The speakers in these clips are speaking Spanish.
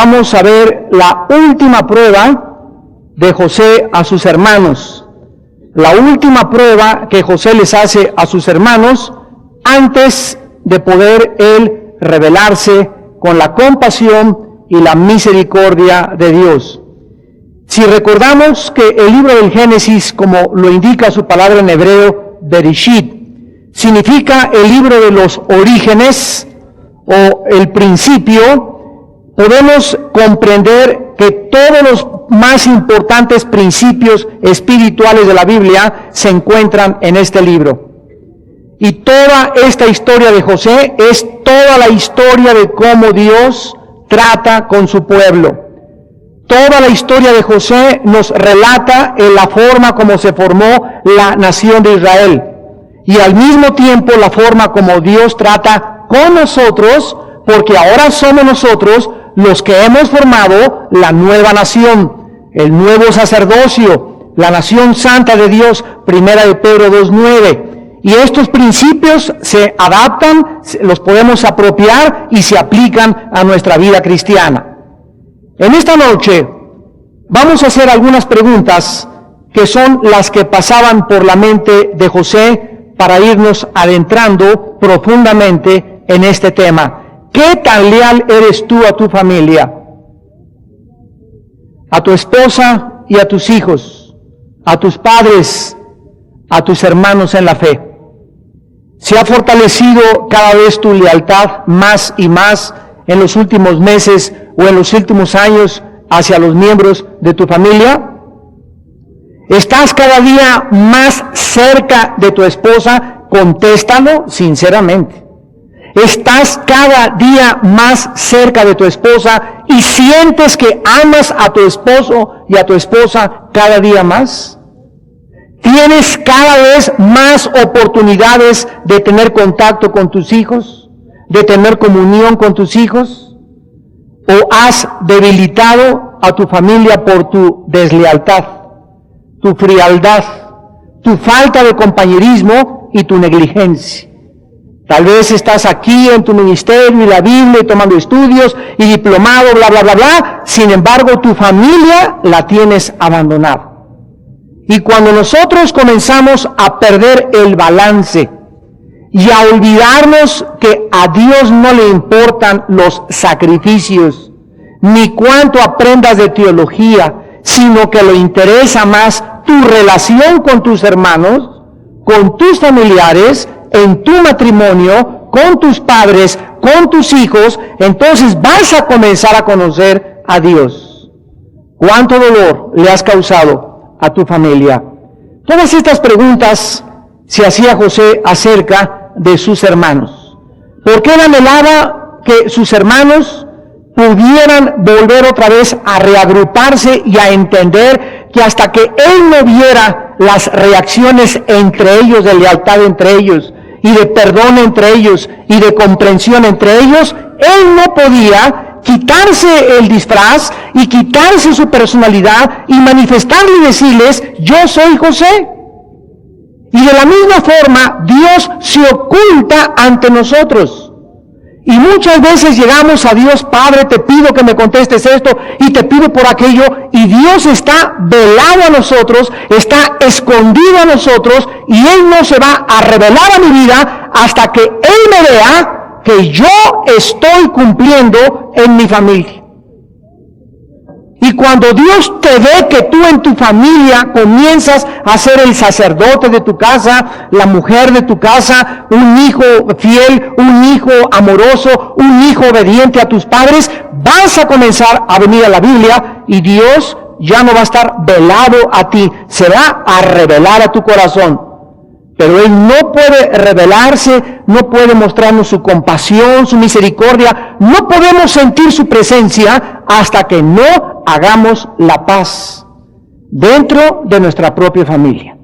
Vamos a ver la última prueba de José a sus hermanos. La última prueba que José les hace a sus hermanos antes de poder él revelarse con la compasión y la misericordia de Dios. Si recordamos que el libro del Génesis, como lo indica su palabra en hebreo, Bereshit, significa el libro de los orígenes o el principio, podemos comprender que todos los más importantes principios espirituales de la Biblia se encuentran en este libro. Y toda esta historia de José es toda la historia de cómo Dios trata con su pueblo. Toda la historia de José nos relata en la forma como se formó la nación de Israel. Y al mismo tiempo la forma como Dios trata con nosotros, porque ahora somos nosotros los que hemos formado la nueva nación, el nuevo sacerdocio, la nación santa de Dios, 1 de Pedro 2:9. Y estos principios se adaptan, los podemos apropiar y se aplican a nuestra vida cristiana. En esta noche vamos a hacer algunas preguntas que son las que pasaban por la mente de José para irnos adentrando profundamente en este tema. ¿Qué tan leal eres tú a tu familia? A tu esposa y a tus hijos, a tus padres, a tus hermanos en la fe. ¿Se ha fortalecido cada vez tu lealtad más y más en los últimos meses o en los últimos años hacia los miembros de tu familia? ¿Estás cada día más cerca de tu esposa? Contéstalo sinceramente. ¿Estás cada día más cerca de tu esposa y sientes que amas a tu esposo y a tu esposa cada día más? ¿Tienes cada vez más oportunidades de tener contacto con tus hijos? ¿De tener comunión con tus hijos? ¿O has debilitado a tu familia por tu deslealtad, tu frialdad, tu falta de compañerismo y tu negligencia? Tal vez estás aquí en tu ministerio y la Biblia y tomando estudios y diplomado, bla, bla, bla, bla. Sin embargo, tu familia la tienes abandonada. Y cuando nosotros comenzamos a perder el balance y a olvidarnos que a Dios no le importan los sacrificios, ni cuánto aprendas de teología, sino que le interesa más tu relación con tus hermanos, con tus familiares, en tu matrimonio, con tus padres, con tus hijos, entonces vas a comenzar a conocer a Dios. ¿Cuánto dolor le has causado a tu familia? Todas estas preguntas se hacía José acerca de sus hermanos. ¿Por qué él anhelaba que sus hermanos pudieran volver otra vez a reagruparse y a entender que hasta que él no viera las reacciones entre ellos, de lealtad entre ellos, y de perdón entre ellos, y de comprensión entre ellos, él no podía quitarse el disfraz y quitarse su personalidad y manifestarle y decirles, yo soy José? Y de la misma forma, Dios se oculta ante nosotros. Y muchas veces llegamos a Dios, Padre, te pido que me contestes esto, y te pido por aquello, y Dios está velado a nosotros, está escondido a nosotros, y Él no se va a revelar a mi vida hasta que Él me vea que yo estoy cumpliendo en mi familia. Y cuando Dios te ve que tú en tu familia comienzas a ser el sacerdote de tu casa, la mujer de tu casa, un hijo fiel, un hijo amoroso, un hijo obediente a tus padres, vas a comenzar a venir a la Biblia y Dios ya no va a estar velado a ti, se va a revelar a tu corazón. Pero Él no puede revelarse, no puede mostrarnos su compasión, su misericordia. No podemos sentir su presencia hasta que no hagamos la paz dentro de nuestra propia familia.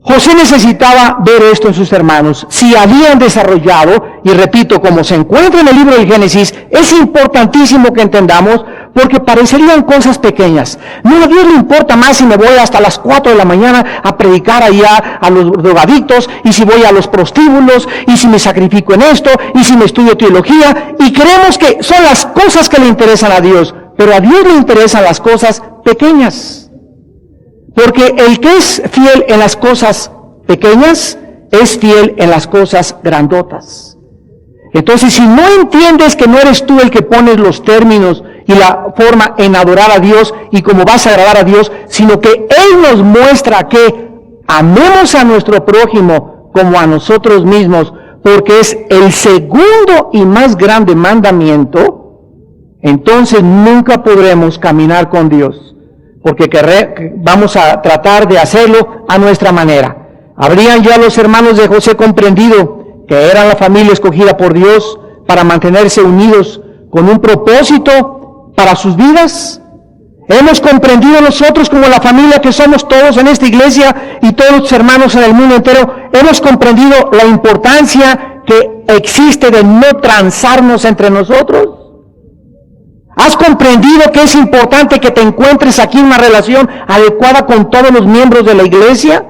José necesitaba ver esto en sus hermanos. Si habían desarrollado, y repito, como se encuentra en el libro del Génesis, es importantísimo que entendamos, porque parecerían cosas pequeñas. No, a Dios le importa más si me voy hasta las 4 de la mañana a predicar allá a los drogadictos, y si voy a los prostíbulos, y si me sacrifico en esto, y si me estudio teología, y creemos que son las cosas que le interesan a Dios, pero a Dios le interesan las cosas pequeñas. Porque el que es fiel en las cosas pequeñas, es fiel en las cosas grandotas. Entonces, si no entiendes que no eres tú el que pones los términos y la forma en adorar a Dios y cómo vas a agradar a Dios, sino que Él nos muestra que amemos a nuestro prójimo como a nosotros mismos, porque es el segundo y más grande mandamiento, entonces nunca podremos caminar con Dios. Porque vamos a tratar de hacerlo a nuestra manera. ¿Habrían ya los hermanos de José comprendido que eran la familia escogida por Dios para mantenerse unidos con un propósito para sus vidas? ¿Hemos comprendido nosotros como la familia que somos todos en esta iglesia y todos los hermanos en el mundo entero? ¿Hemos comprendido la importancia que existe de no transarnos entre nosotros? ¿Has comprendido que es importante que te encuentres aquí en una relación adecuada con todos los miembros de la iglesia?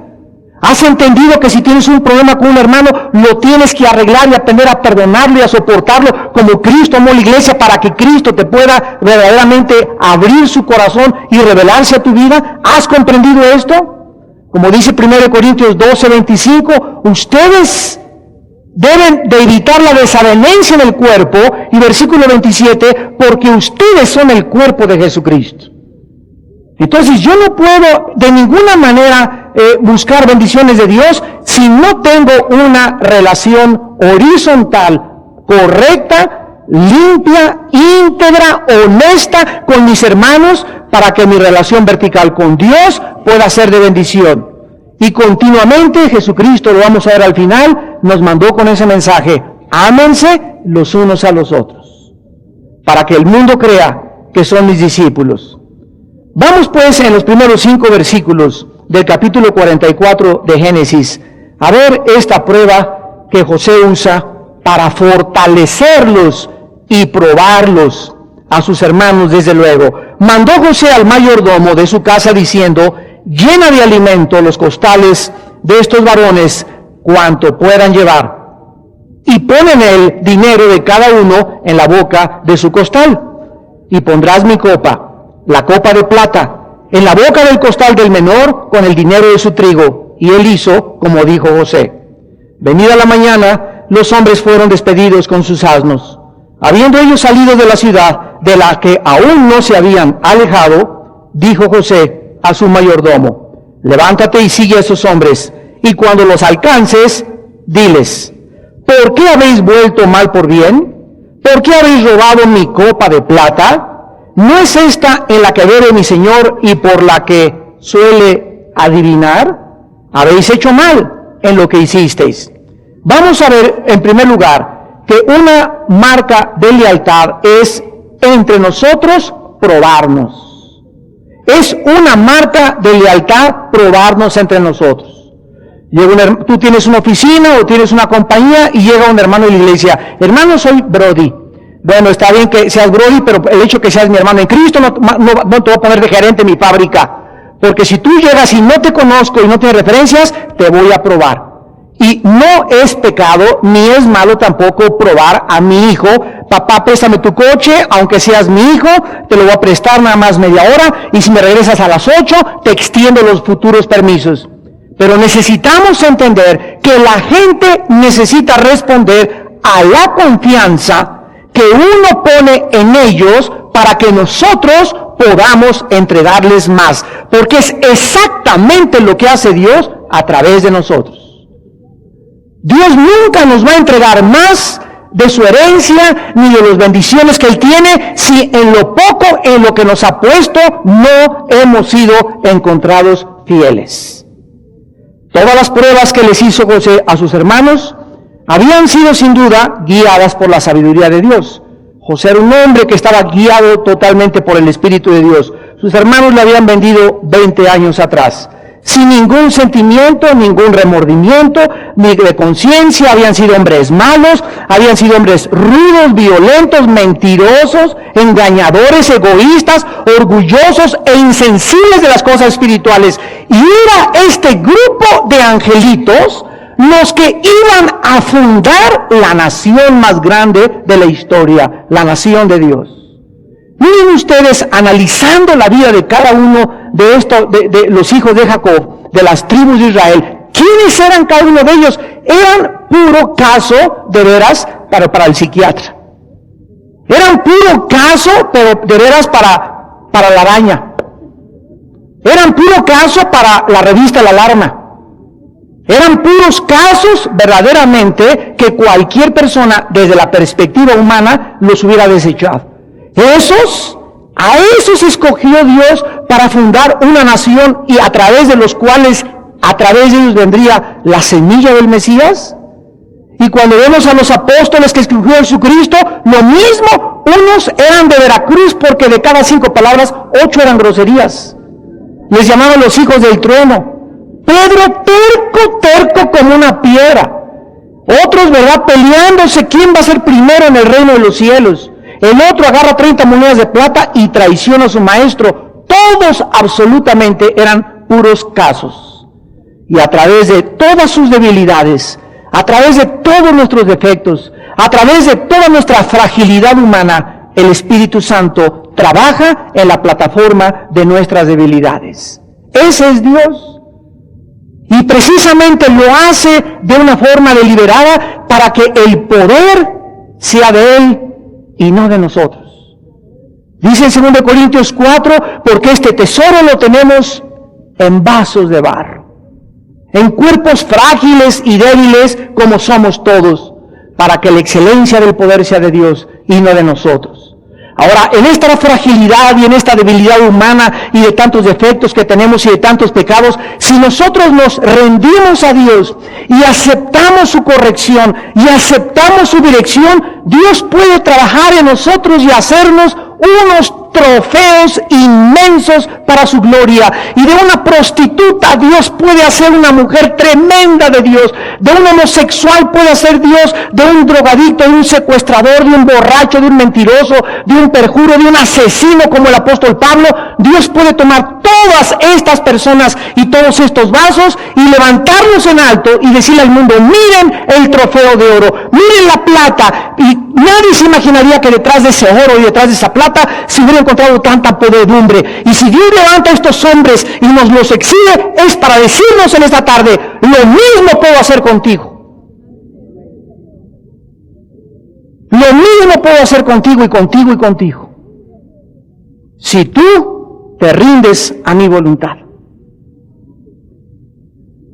¿Has entendido que si tienes un problema con un hermano, lo tienes que arreglar y aprender a perdonarlo y a soportarlo como Cristo amó la iglesia para que Cristo te pueda verdaderamente abrir su corazón y revelarse a tu vida? ¿Has comprendido esto? Como dice 1 Corintios 12:25, ustedes deben de evitar la desavenencia en el cuerpo, y versículo 27, porque ustedes son el cuerpo de Jesucristo. Entonces yo no puedo de ninguna manera buscar bendiciones de Dios si no tengo una relación horizontal, correcta, limpia, íntegra, honesta con mis hermanos, para que mi relación vertical con Dios pueda ser de bendición. Y continuamente Jesucristo, lo vamos a ver al final, nos mandó con ese mensaje: ámense los unos a los otros, para que el mundo crea que son mis discípulos. Vamos pues en los primeros 5 versículos del capítulo 44 de Génesis a ver esta prueba que José usa para fortalecerlos y probarlos a sus hermanos. Desde luego, mandó José al mayordomo de su casa diciendo: llena de alimento los costales de estos varones cuanto puedan llevar, y pon en él dinero de cada uno en la boca de su costal, y pondrás mi copa, la copa de plata, en la boca del costal del menor con el dinero de su trigo. Y él hizo como dijo José. Venida la mañana, los hombres fueron despedidos con sus asnos. Habiendo ellos salido de la ciudad, de la que aún no se habían alejado, dijo José a su mayordomo: levántate y sigue a esos hombres, y cuando los alcances, diles: ¿por qué habéis vuelto mal por bien? ¿Por qué habéis robado mi copa de plata? ¿No es esta en la que bebe mi señor y por la que suele adivinar? Habéis hecho mal en lo que hicisteis. Vamos a ver, en primer lugar, que una marca de lealtad es entre nosotros probarnos. Es una marca de lealtad probarnos entre nosotros. Tú tienes una oficina o tienes una compañía y llega un hermano de la iglesia: hermano, soy Brody. Bueno, está bien que seas Brody, pero el hecho que seas mi hermano en Cristo no te voy a poner de gerente en mi fábrica. Porque si tú llegas y no te conozco y no tienes referencias, te voy a probar. Y no es pecado, ni es malo tampoco probar a mi hijo. Papá, préstame tu coche, aunque seas mi hijo, te lo voy a prestar nada más media hora, y si me regresas a las 8, te extiendo los futuros permisos. Pero necesitamos entender que la gente necesita responder a la confianza que uno pone en ellos para que nosotros podamos entregarles más, porque es exactamente lo que hace Dios a través de nosotros. Dios nunca nos va a entregar más de su herencia ni de las bendiciones que Él tiene si en lo poco en lo que nos ha puesto no hemos sido encontrados fieles. Todas las pruebas que les hizo José a sus hermanos habían sido sin duda guiadas por la sabiduría de Dios. José era un hombre que estaba guiado totalmente por el Espíritu de Dios. Sus hermanos le habían vendido 20 años atrás, sin ningún sentimiento, ningún remordimiento, ni de conciencia. Habían sido hombres malos, habían sido hombres rudos, violentos, mentirosos, engañadores, egoístas, orgullosos e insensibles de las cosas espirituales. Y era este grupo de angelitos los que iban a fundar la nación más grande de la historia, la nación de Dios. Miren ustedes, analizando la vida de cada uno de los hijos de Jacob, de las tribus de Israel, ¿quiénes eran cada uno de ellos? Eran puro caso, de veras, para el psiquiatra. Eran puro caso, pero de veras para la araña. Eran puro caso para la revista La Alarma. Eran puros casos verdaderamente que cualquier persona, desde la perspectiva humana, los hubiera desechado. A esos escogió Dios para fundar una nación y a través de los cuales, a través de ellos vendría la semilla del Mesías. Y cuando vemos a los apóstoles que escogió Jesucristo, lo mismo, unos eran de Veracruz porque de cada 5 palabras, 8 eran groserías. Les llamaban los hijos del trueno. Pedro terco como una piedra. Otros, ¿verdad?, peleándose quién va a ser primero en el reino de los cielos. El otro agarra 30 monedas de plata y traiciona a su maestro. Todos absolutamente eran puros casos. Y a través de todas sus debilidades, a través de todos nuestros defectos, a través de toda nuestra fragilidad humana, el Espíritu Santo trabaja en la plataforma de nuestras debilidades. Ese es Dios. Y precisamente lo hace de una forma deliberada para que el poder sea de Él y no de nosotros. Dice en 2 Corintios 4, porque este tesoro lo tenemos en vasos de barro, en cuerpos frágiles y débiles como somos todos, para que la excelencia del poder sea de Dios y no de nosotros. Ahora, en esta fragilidad y en esta debilidad humana y de tantos defectos que tenemos y de tantos pecados, si nosotros nos rendimos a Dios y aceptamos su corrección y aceptamos su dirección, Dios puede trabajar en nosotros y hacernos unos trofeos inmensos para su gloria. Y de una prostituta Dios puede hacer una mujer tremenda de Dios. De un homosexual puede hacer Dios de un drogadicto, de un secuestrador, de un borracho, de un mentiroso, de un perjuro, de un asesino como el apóstol Pablo. Dios puede tomar todas estas personas y todos estos vasos y levantarlos en alto y decirle al mundo: miren el trofeo de oro, miren la plata. Y nadie se imaginaría que detrás de ese oro y detrás de esa plata se hubiera encontrado tanta podredumbre. Y si Dios levanta a estos hombres y nos los exhibe, es para decirnos en esta tarde: lo mismo puedo hacer contigo. Lo mismo puedo hacer contigo y contigo y contigo, si tú te rindes a mi voluntad.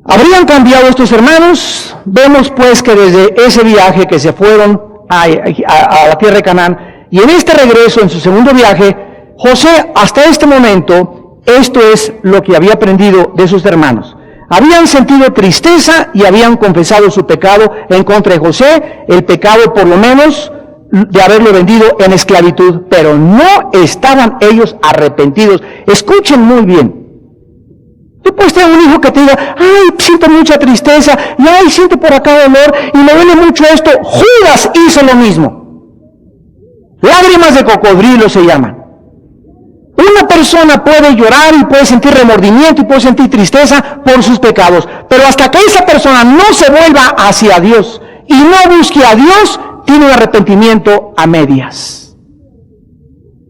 ¿Habrían cambiado estos hermanos? Vemos pues que desde ese viaje que se fueron a la tierra de Canaán, y en este regreso, en su segundo viaje, José, hasta este momento, esto es lo que había aprendido de sus hermanos. Habían sentido tristeza y habían confesado su pecado en contra de José, el pecado por lo menos de haberlo vendido en esclavitud, pero no estaban ellos arrepentidos. Escuchen muy bien. Tú puedes tener un hijo que te diga: ay, siento mucha tristeza, y ay, siento por acá dolor, y me duele mucho esto. Judas hizo lo mismo. Lágrimas de cocodrilo se llaman. Una persona puede llorar y puede sentir remordimiento y puede sentir tristeza por sus pecados, pero hasta que esa persona no se vuelva hacia Dios y no busque a Dios, tiene un arrepentimiento a medias.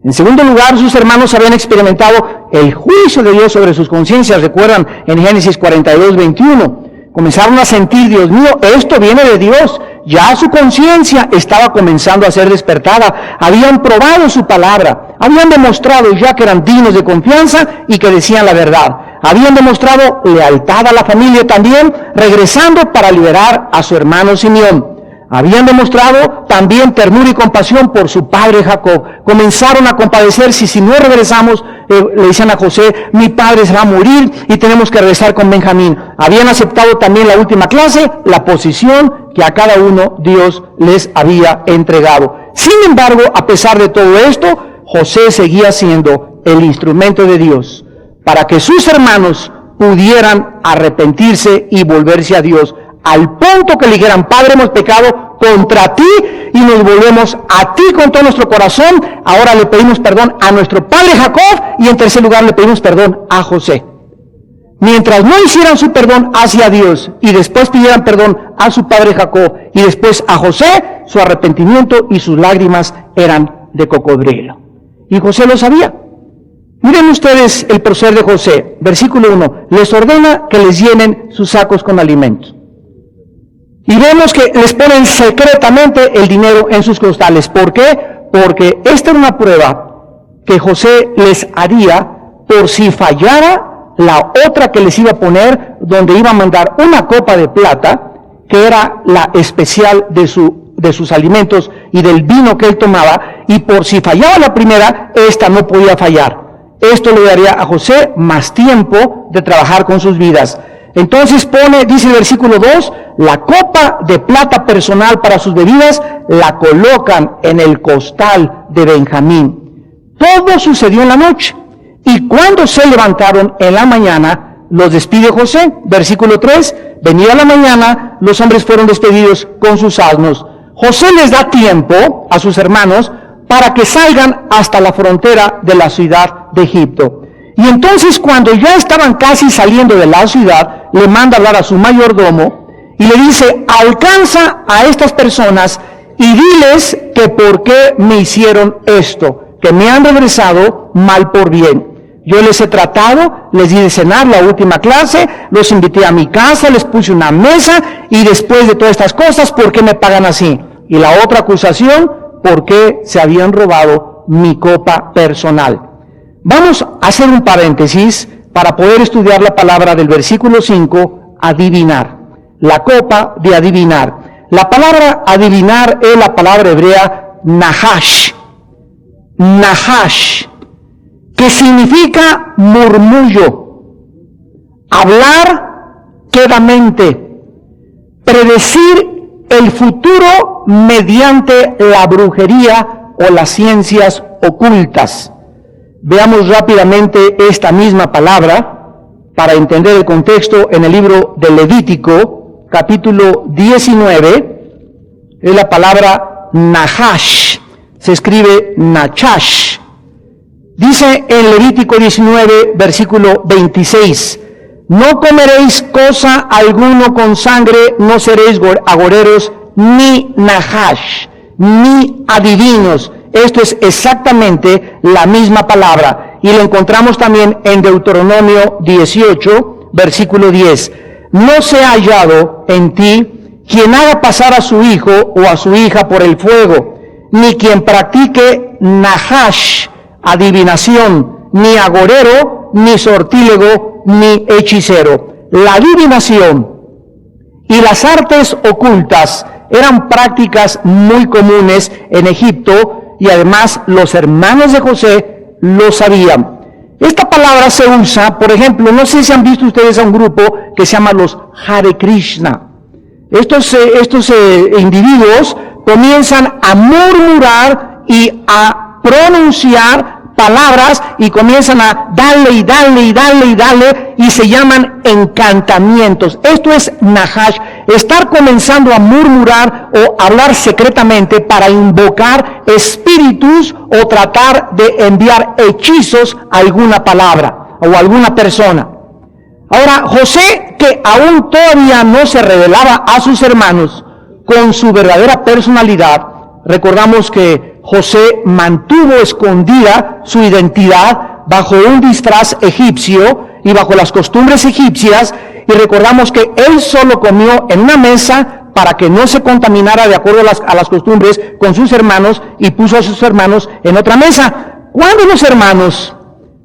En segundo lugar, sus hermanos habían experimentado el juicio de Dios sobre sus conciencias. Recuerdan en Génesis 42, 21. Comenzaron a sentir: Dios mío, esto viene de Dios. Ya su conciencia estaba comenzando a ser despertada. Habían probado su palabra. Habían demostrado ya que eran dignos de confianza y que decían la verdad. Habían demostrado lealtad a la familia también, regresando para liberar a su hermano Simeón. Habían demostrado también ternura y compasión por su padre Jacob. Comenzaron a compadecerse, si no regresamos, le dicen a José, mi padre se va a morir y tenemos que regresar con Benjamín. Habían aceptado también la última clase, la posición que a cada uno Dios les había entregado. Sin embargo, a pesar de todo esto, José seguía siendo el instrumento de Dios para que sus hermanos pudieran arrepentirse y volverse a Dios, al punto que le dijeran, Padre, hemos pecado contra ti y nos volvemos a ti con todo nuestro corazón. Ahora le pedimos perdón a nuestro padre Jacob y en tercer lugar le pedimos perdón a José. Mientras no hicieran su perdón hacia Dios y después pidieran perdón a su padre Jacob y después a José, su arrepentimiento y sus lágrimas eran de cocodrilo. Y José lo sabía. Miren ustedes el proceder de José. Versículo 1. Les ordena que les llenen sus sacos con alimentos. Y vemos que les ponen secretamente el dinero en sus costales. ¿Por qué? Porque esta era una prueba que José les haría por si fallara la otra que les iba a poner, donde iba a mandar una copa de plata, que era la especial de sus alimentos y del vino que él tomaba, y por si fallaba la primera, esta no podía fallar. Esto le daría a José más tiempo de trabajar con sus vidas. Entonces dice el versículo 2, la copa de plata personal para sus bebidas la colocan en el costal de Benjamín. Todo sucedió en la noche. Y cuando se levantaron en la mañana, los despide José. Versículo 3, venida la mañana, los hombres fueron despedidos con sus asnos. José les da tiempo a sus hermanos para que salgan hasta la frontera de la ciudad de Egipto. Y entonces cuando ya estaban casi saliendo de la ciudad, le manda hablar a su mayordomo y le dice, alcanza a estas personas y diles que por qué me hicieron esto, que me han regresado mal por bien. Yo les he tratado, les di de cenar la última clase, los invité a mi casa, les puse una mesa y después de todas estas cosas, ¿por qué me pagan así? Y la otra acusación, ¿por qué se habían robado mi copa personal? Vamos a hacer un paréntesis para poder estudiar la palabra del versículo 5, adivinar. La copa de adivinar. La palabra adivinar es la palabra hebrea nahash. Nahash, que significa murmullo, hablar quedamente, predecir el futuro mediante la brujería o las ciencias ocultas. Veamos rápidamente esta misma palabra para entender el contexto en el libro de Levítico, capítulo 19, es la palabra Nahash, se escribe Nachash. Dice en Levítico 19, versículo 26, no comeréis cosa alguno con sangre, no seréis agoreros, ni Nahash, ni adivinos. Esto es exactamente la misma palabra. Y lo encontramos también en Deuteronomio 18, versículo 10. No se ha hallado en ti quien haga pasar a su hijo o a su hija por el fuego, ni quien practique Nahash, adivinación, ni agorero, ni sortílego, ni hechicero. La adivinación y las artes ocultas eran prácticas muy comunes en Egipto y además los hermanos de José lo sabían. Esta palabra se usa, por ejemplo, no sé si han visto ustedes a un grupo que se llama los Hare Krishna. Estos individuos comienzan a murmurar y a pronunciar palabras y comienzan a darle y darle y darle y darle y se llaman encantamientos. Esto es Nahash, estar comenzando a murmurar o hablar secretamente para invocar espíritus o tratar de enviar hechizos a alguna palabra o a alguna persona. Ahora, José, que aún todavía no se revelaba a sus hermanos con su verdadera personalidad, recordamos que José mantuvo escondida su identidad bajo un disfraz egipcio y bajo las costumbres egipcias, y recordamos que él solo comió en una mesa para que no se contaminara de acuerdo a las costumbres con sus hermanos, y puso a sus hermanos en otra mesa. Cuando los hermanos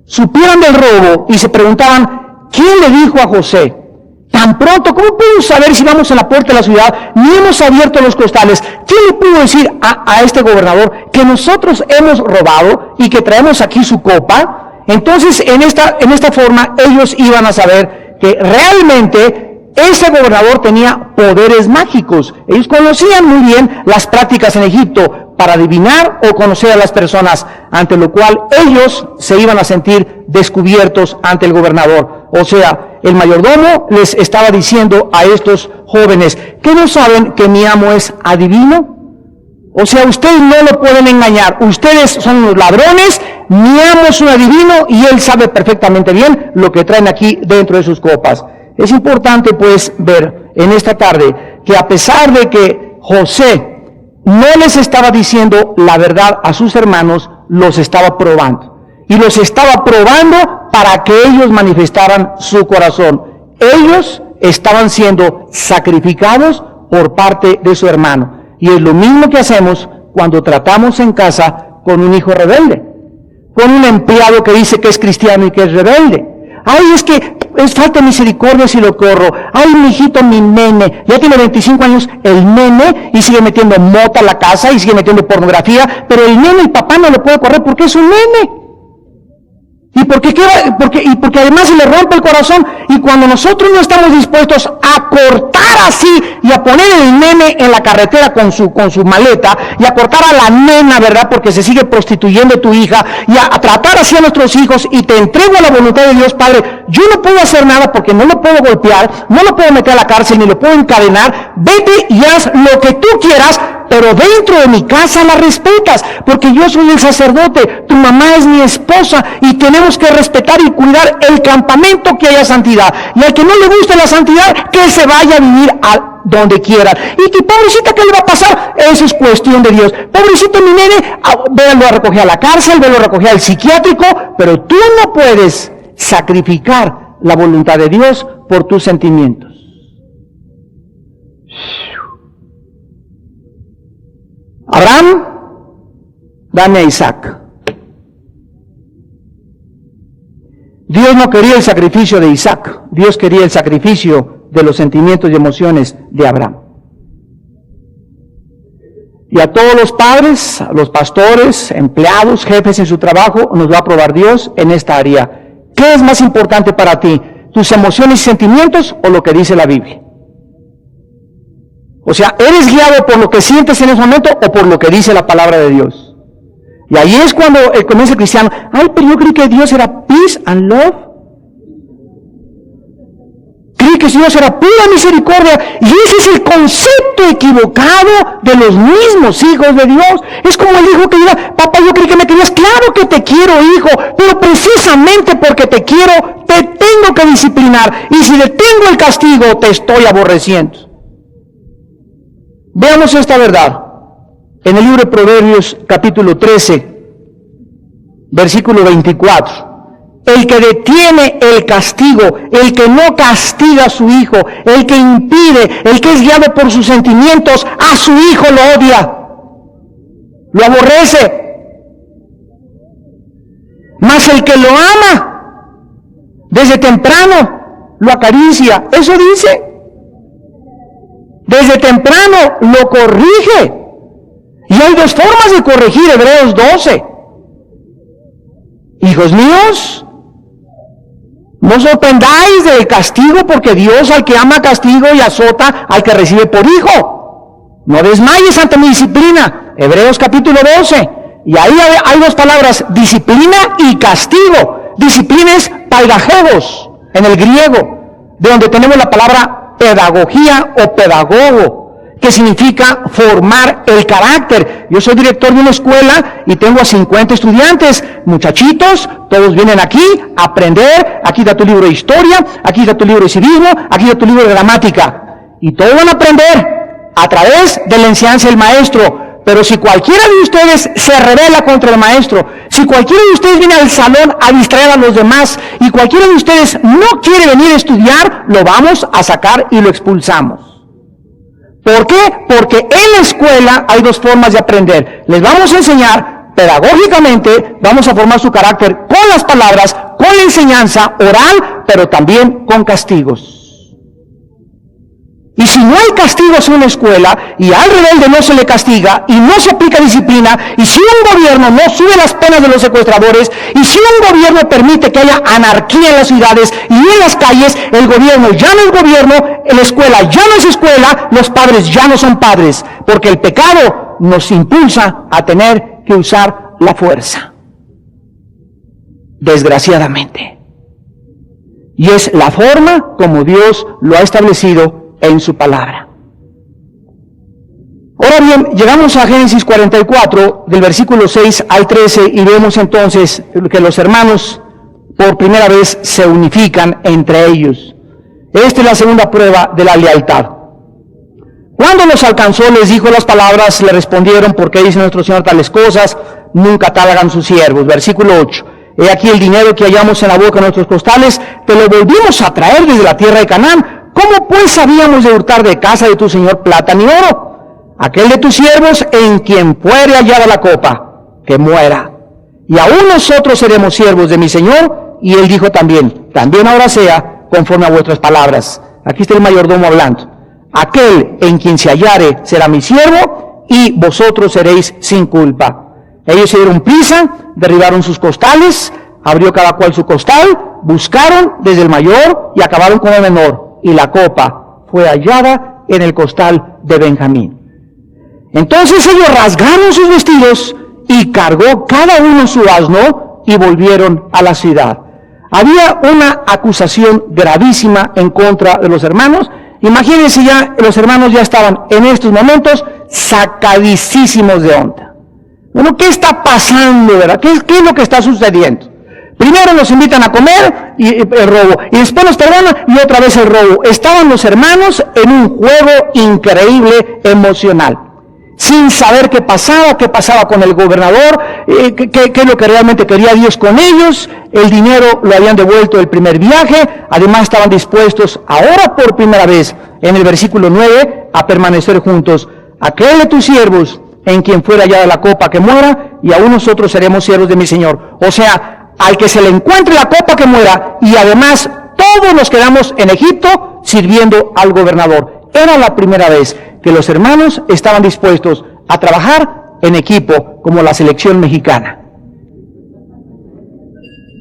supieron del robo y se preguntaban, ¿quién le dijo a José Tan pronto, ¿cómo podemos saber si vamos a la puerta de la ciudad? Ni hemos abierto los costales. ¿Quién le pudo decir a este gobernador que nosotros hemos robado y que traemos aquí su copa? Entonces, en esta forma, ellos iban a saber que realmente ese gobernador tenía poderes mágicos. Ellos conocían muy bien las prácticas en Egipto para adivinar o conocer a las personas, ante lo cual ellos se iban a sentir descubiertos ante el gobernador. O sea, el mayordomo les estaba diciendo a estos jóvenes, ¿que no saben que mi amo es adivino? O sea, ustedes no lo pueden engañar, ustedes son los ladrones, mi amo es un adivino y él sabe perfectamente bien lo que traen aquí dentro de sus copas. Es importante pues ver en esta tarde que a pesar de que José no les estaba diciendo la verdad a sus hermanos, los estaba probando. Y los estaba probando para que ellos manifestaran su corazón. Ellos estaban siendo sacrificados por parte de su hermano. Y es lo mismo que hacemos cuando tratamos en casa con un hijo rebelde, con un empleado que dice que es cristiano y que es rebelde. Ay, es que es falta de misericordia si lo corro. Ay, mi hijito, mi nene, ya tiene 25 años el nene y sigue metiendo mota a la casa y sigue metiendo pornografía, pero el nene, el papá no lo puede correr porque es un nene. Y porque además se le rompe el corazón. Y cuando nosotros no estamos dispuestos a cortar así y a poner el nene en la carretera con su maleta y a cortar a la nena, ¿verdad? Porque se sigue prostituyendo tu hija y a tratar así a nuestros hijos y te entrego a la voluntad de Dios, Padre. Yo no puedo hacer nada porque no lo puedo golpear, no lo puedo meter a la cárcel ni lo puedo encadenar. Vete y haz lo que tú quieras, pero dentro de mi casa la respetas, porque yo soy el sacerdote, tu mamá es mi esposa y tenemos que respetar y cuidar el campamento que haya santidad. Y al que no le guste la santidad, que se vaya a vivir a donde quiera. Y que pobrecita, ¿qué le va a pasar? Eso es cuestión de Dios. Pobrecito mi nene, véalo a recoger a la cárcel, véalo a recoger al psiquiátrico, pero tú no puedes sacrificar la voluntad de Dios por tus sentimientos. Abraham, dame a Isaac. Dios no quería el sacrificio de Isaac, Dios quería el sacrificio de los sentimientos y emociones de Abraham. Y a todos los padres, a los pastores, empleados, jefes en su trabajo, nos va a probar Dios en esta área. ¿Qué es más importante para ti? ¿Tus emociones y sentimientos o lo que dice la Biblia? O sea, ¿eres guiado por lo que sientes en ese momento o por lo que dice la palabra de Dios? Y ahí es cuando comienza el cristiano, ay, pero yo creí que Dios era peace and love. Creí que Dios era pura misericordia. Y ese es el concepto equivocado de los mismos hijos de Dios. Es como el hijo que diga, papá, yo creí que me querías. Claro que te quiero, hijo, pero precisamente porque te quiero, te tengo que disciplinar. Y si detengo el castigo, te estoy aborreciendo. Veamos esta verdad en el libro de Proverbios capítulo 13, versículo 24. El que detiene el castigo, el que no castiga a su hijo, el que impide, el que es guiado por sus sentimientos, a su hijo lo odia, lo aborrece. Mas el que lo ama, desde temprano lo acaricia. Eso dice. Desde temprano lo corrige. Y hay dos formas de corregir, Hebreos 12. Hijos míos, no os sorprendáis del castigo, porque Dios al que ama castigo y azota al que recibe por hijo. No desmayes ante mi disciplina. Hebreos capítulo 12. Y ahí hay dos palabras, disciplina y castigo. Disciplina es paidagogos en el griego, de donde tenemos la palabra pedagogía o pedagogo, que significa formar el carácter. Yo soy director de una escuela y tengo a 50 estudiantes, muchachitos, todos vienen aquí a aprender. Aquí está tu libro de historia, aquí está tu libro de civismo, aquí está tu libro de gramática. Y todos van a aprender a través de la enseñanza del maestro. Pero si cualquiera de ustedes se rebela contra el maestro, si cualquiera de ustedes viene al salón a distraer a los demás, y cualquiera de ustedes no quiere venir a estudiar, lo vamos a sacar y lo expulsamos. ¿Por qué? Porque en la escuela hay dos formas de aprender. Les vamos a enseñar pedagógicamente, vamos a formar su carácter con las palabras, con la enseñanza oral, pero también con castigos. Y si no hay castigos en una escuela, y al rebelde no se le castiga, y no se aplica disciplina, y si un gobierno no sube las penas de los secuestradores, y si un gobierno permite que haya anarquía en las ciudades y en las calles, el gobierno ya no es gobierno, la escuela ya no es escuela, los padres ya no son padres, porque el pecado nos impulsa a tener que usar la fuerza. Desgraciadamente. Y es la forma como Dios lo ha establecido en su palabra. Ahora bien, llegamos a Génesis 44, del versículo 6 al 13, y vemos entonces que los hermanos por primera vez se unifican entre ellos. Esta es la segunda prueba de la lealtad. Cuando los alcanzó, les dijo las palabras, le respondieron: ¿por qué dice nuestro Señor tales cosas? Nunca tal hagan sus siervos. Versículo 8. He aquí el dinero que hallamos en la boca de nuestros costales, te lo volvimos a traer desde la tierra de Canaán. ¿Cómo pues habíamos de hurtar de casa de tu Señor plata ni oro? Aquel de tus siervos en quien fuere hallada la copa, que muera. Y aún nosotros seremos siervos de mi Señor. Y él dijo también ahora sea conforme a vuestras palabras. Aquí está el mayordomo hablando. Aquel en quien se hallare será mi siervo, y vosotros seréis sin culpa. Ellos se dieron prisa, derribaron sus costales, abrió cada cual su costal, buscaron desde el mayor y acabaron con el menor, y la copa fue hallada en el costal de Benjamín. Entonces ellos rasgaron sus vestidos y cargó cada uno su asno y volvieron a la ciudad. Había una acusación gravísima en contra de los hermanos. Imagínense, ya los hermanos ya estaban en estos momentos sacadísimos de onda. Bueno, ¿qué está pasando, verdad? ¿Qué es lo que está sucediendo? Primero nos invitan a comer y el robo, y después nos perdonan y otra vez el robo. Estaban los hermanos en un juego increíble emocional, sin saber qué pasaba con el gobernador, qué es lo que realmente quería Dios con ellos. El dinero lo habían devuelto el primer viaje, además estaban dispuestos ahora por primera vez, en el versículo 9, a permanecer juntos. Aquel de tus siervos en quien fuera hallada la copa, que muera, y aún nosotros seremos siervos de mi Señor. O sea, al que se le encuentre la copa, que muera, y además todos nos quedamos en Egipto sirviendo al gobernador. Era la primera vez que los hermanos estaban dispuestos a trabajar en equipo como la selección mexicana.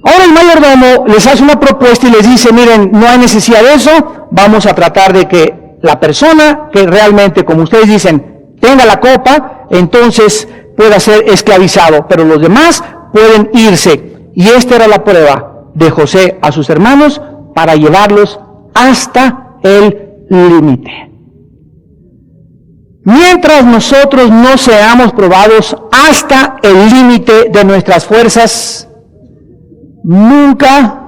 Ahora el mayordomo les hace una propuesta y les dice: miren, no hay necesidad de eso, vamos a tratar de que la persona que realmente, como ustedes dicen, tenga la copa, entonces pueda ser esclavizado, pero los demás pueden irse. Y esta era la prueba de José a sus hermanos para llevarlos hasta el límite. Mientras nosotros no seamos probados hasta el límite de nuestras fuerzas, nunca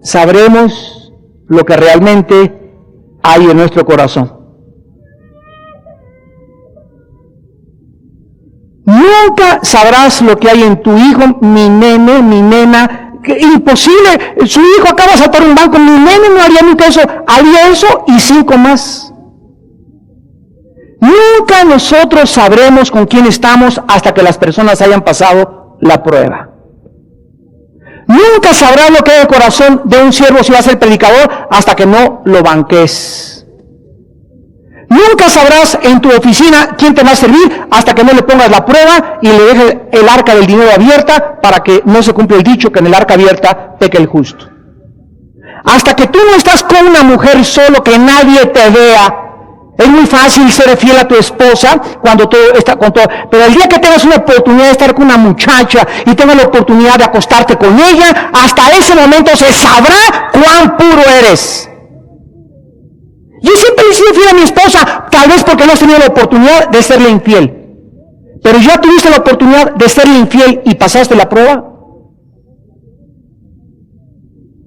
sabremos lo que realmente hay en nuestro corazón. Nunca sabrás lo que hay en tu hijo, mi nene, mi nena. Imposible, su hijo acaba de saltar un banco, mi nene no haría nunca eso, haría eso y 5 más. Nunca nosotros sabremos con quién estamos hasta que las personas hayan pasado la prueba. Nunca sabrás lo que hay en el corazón de un siervo si va a ser predicador hasta que no lo banques. Nunca sabrás en tu oficina quién te va a servir hasta que no le pongas la prueba y le dejes el arca del dinero abierta, para que no se cumpla el dicho que en el arca abierta peca el justo. Hasta que tú no estás con una mujer solo, que nadie te vea. Es muy fácil ser fiel a tu esposa cuando todo está con todo, pero el día que tengas una oportunidad de estar con una muchacha y tengas la oportunidad de acostarte con ella, hasta ese momento se sabrá cuán puro eres. Yo siempre he sido fiel a mi esposa, tal vez porque no has tenido la oportunidad de serle infiel. Pero ya tuviste la oportunidad de serle infiel y pasaste la prueba.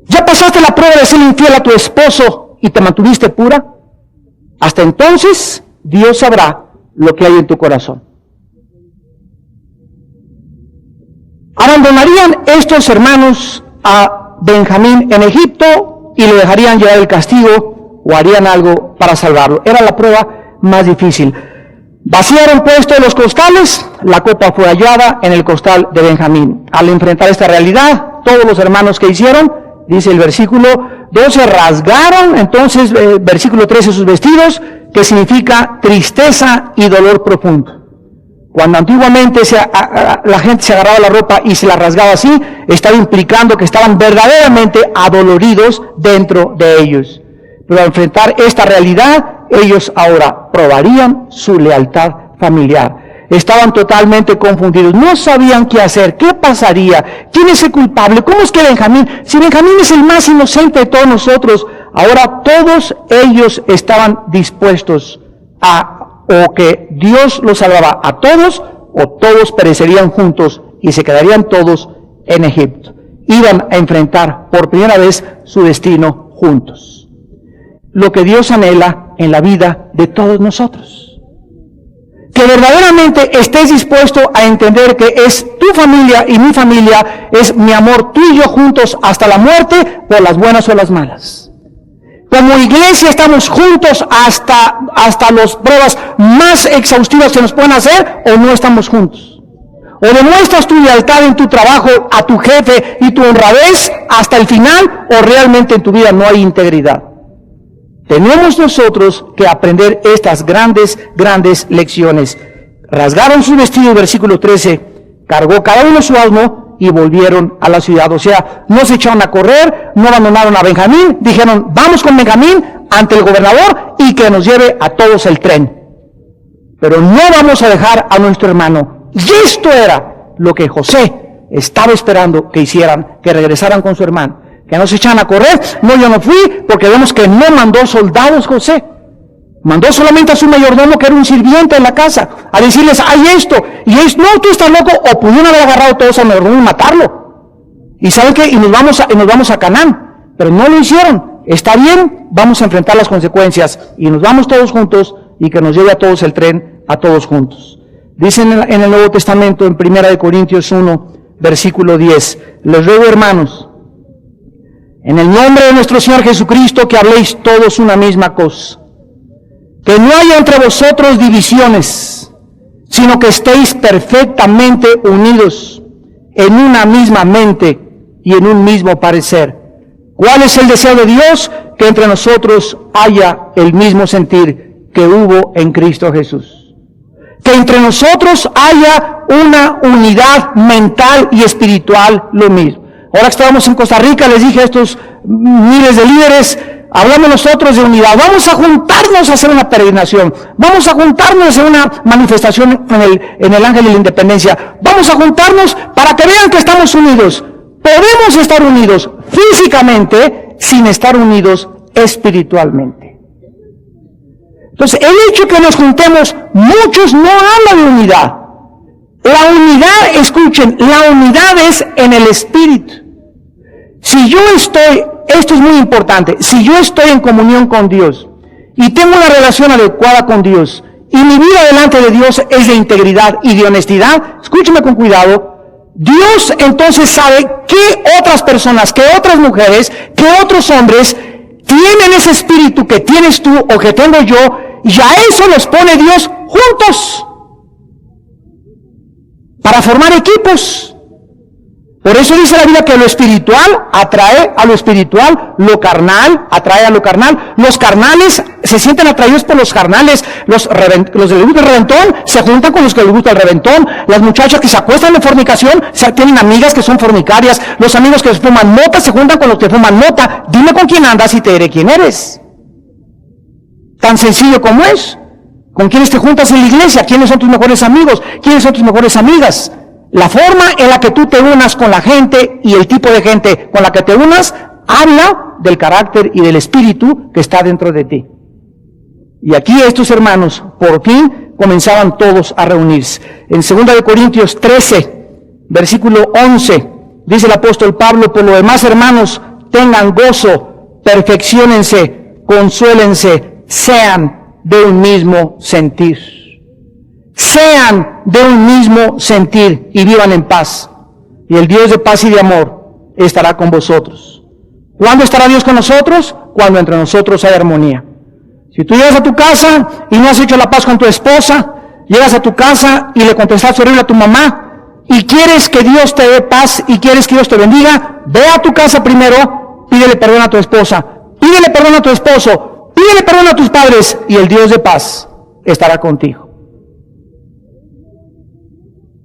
¿Ya pasaste la prueba de ser infiel a tu esposo y te mantuviste pura? Hasta entonces, Dios sabrá lo que hay en tu corazón. Abandonarían estos hermanos a Benjamín en Egipto y le dejarían llevar el castigo, o harían algo para salvarlo. Era la prueba más difícil. Vaciaron pues todos los costales, la copa fue hallada en el costal de Benjamín. Al enfrentar esta realidad, todos los hermanos que hicieron, dice el versículo 12, rasgaron, entonces, versículo 13, sus vestidos, que significa tristeza y dolor profundo. Cuando antiguamente la gente se agarraba la ropa y se la rasgaba así, estaba implicando que estaban verdaderamente adoloridos dentro de ellos. Pero al enfrentar esta realidad, ellos ahora probarían su lealtad familiar. Estaban totalmente confundidos, no sabían qué hacer, qué pasaría, quién es el culpable, cómo es que Benjamín, si Benjamín es el más inocente de todos nosotros. Ahora todos ellos estaban dispuestos o que Dios los salvaba a todos, o todos perecerían juntos y se quedarían todos en Egipto. Iban a enfrentar por primera vez su destino juntos. Lo que Dios anhela en la vida de todos nosotros. Que verdaderamente estés dispuesto a entender que es tu familia y mi familia, es mi amor, tú y yo juntos hasta la muerte, por las buenas o las malas. Como iglesia estamos juntos hasta las pruebas más exhaustivas que nos pueden hacer, o no estamos juntos. O demuestras tu lealtad en tu trabajo a tu jefe y tu honradez hasta el final, o realmente en tu vida no hay integridad. Tenemos nosotros que aprender estas grandes lecciones. Rasgaron su vestido, versículo 13, cargó cada uno su asno y volvieron a la ciudad. O sea, no se echaron a correr, no abandonaron a Benjamín, dijeron, vamos con Benjamín ante el gobernador y que nos lleve a todos el tren. Pero no vamos a dejar a nuestro hermano. Y esto era lo que José estaba esperando que hicieran, que regresaran con su hermano. Que no se echaran a correr. No, yo no fui, porque vemos que no mandó soldados José. Mandó solamente a su mayordomo, que era un sirviente en la casa, a decirles, hay esto, y es, no, tú estás loco, o pudieron haber agarrado todos al mayordomo y matarlo. ¿Y saben qué? Y nos vamos a Canaán, pero no lo hicieron. Está bien, vamos a enfrentar las consecuencias, y nos vamos todos juntos, y que nos lleve a todos el tren, a todos juntos. Dicen en el Nuevo Testamento, en 1 Corintios 1, versículo 10, les ruego, hermanos, en el nombre de nuestro Señor Jesucristo, que habléis todos una misma cosa. Que no haya entre vosotros divisiones, sino que estéis perfectamente unidos en una misma mente y en un mismo parecer. ¿Cuál es el deseo de Dios? Que entre nosotros haya el mismo sentir que hubo en Cristo Jesús. Que entre nosotros haya una unidad mental y espiritual lo mismo. Ahora que estábamos en Costa Rica, les dije a estos miles de líderes, hablamos nosotros de unidad. Vamos a juntarnos a hacer una peregrinación. Vamos a juntarnos a hacer una manifestación en el Ángel de la Independencia. Vamos a juntarnos para que vean que estamos unidos. Podemos estar unidos físicamente sin estar unidos espiritualmente. Entonces, el hecho que nos juntemos, muchos no hablan de unidad. La unidad, escuchen, la unidad es en el espíritu. Si yo estoy, esto es muy importante, si yo estoy en comunión con Dios y tengo una relación adecuada con Dios y mi vida delante de Dios es de integridad y de honestidad, escúcheme con cuidado, Dios entonces sabe qué otras personas, qué otras mujeres, qué otros hombres tienen ese espíritu que tienes tú o que tengo yo, y a eso los pone Dios juntos para formar equipos. Por eso dice la Biblia que lo espiritual atrae a lo espiritual, lo carnal atrae a lo carnal. Los carnales se sienten atraídos por los carnales. Los que les gusta el reventón se juntan con los que les gusta el reventón. Las muchachas que se acuestan de fornicación tienen amigas que son fornicarias. Los amigos que fuman mota se juntan con los que fuman mota. Dime con quién andas y te diré quién eres. Tan sencillo como es. ¿Con quiénes te juntas en la iglesia? ¿Quiénes son tus mejores amigos? ¿Quiénes son tus mejores amigas? La forma en la que tú te unas con la gente y el tipo de gente con la que te unas, habla del carácter y del espíritu que está dentro de ti. Y aquí estos hermanos, por fin, comenzaban todos a reunirse. En 2 Corintios 13, versículo 11, dice el apóstol Pablo, por lo demás, hermanos, tengan gozo, perfecciónense, consuélense, sean de un mismo sentir. Sean de un mismo sentir y vivan en paz. Y el Dios de paz y de amor estará con vosotros. ¿Cuándo estará Dios con nosotros? Cuando entre nosotros hay armonía. Si tú llegas a tu casa y no has hecho la paz con tu esposa, llegas a tu casa y le contestaste horrible a tu mamá, y quieres que Dios te dé paz y quieres que Dios te bendiga, ve a tu casa primero, pídele perdón a tu esposa, pídele perdón a tu esposo, Pídele perdón a tus padres y el Dios de paz estará contigo.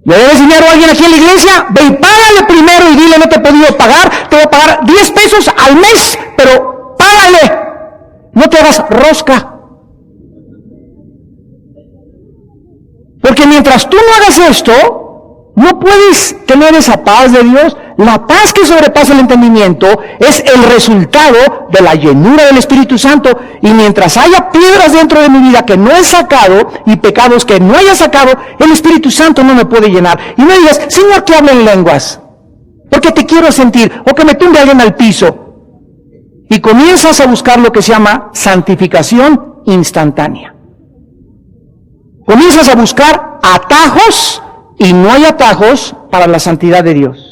¿Le debes dinero a alguien aquí en la iglesia? Ve y págale primero y dile, no te he podido pagar, te voy a pagar 10 pesos al mes, pero págale. No te hagas rosca. Porque mientras tú no hagas esto, no puedes tener esa paz de Dios. La paz que sobrepasa el entendimiento es el resultado de la llenura del Espíritu Santo. Y mientras haya piedras dentro de mi vida que no he sacado y pecados que no haya sacado, el Espíritu Santo no me puede llenar. Y no digas, Señor, que hable en lenguas, porque te quiero sentir, o que me tumbe alguien al piso. Y comienzas a buscar lo que se llama santificación instantánea. Comienzas a buscar atajos y no hay atajos para la santidad de Dios.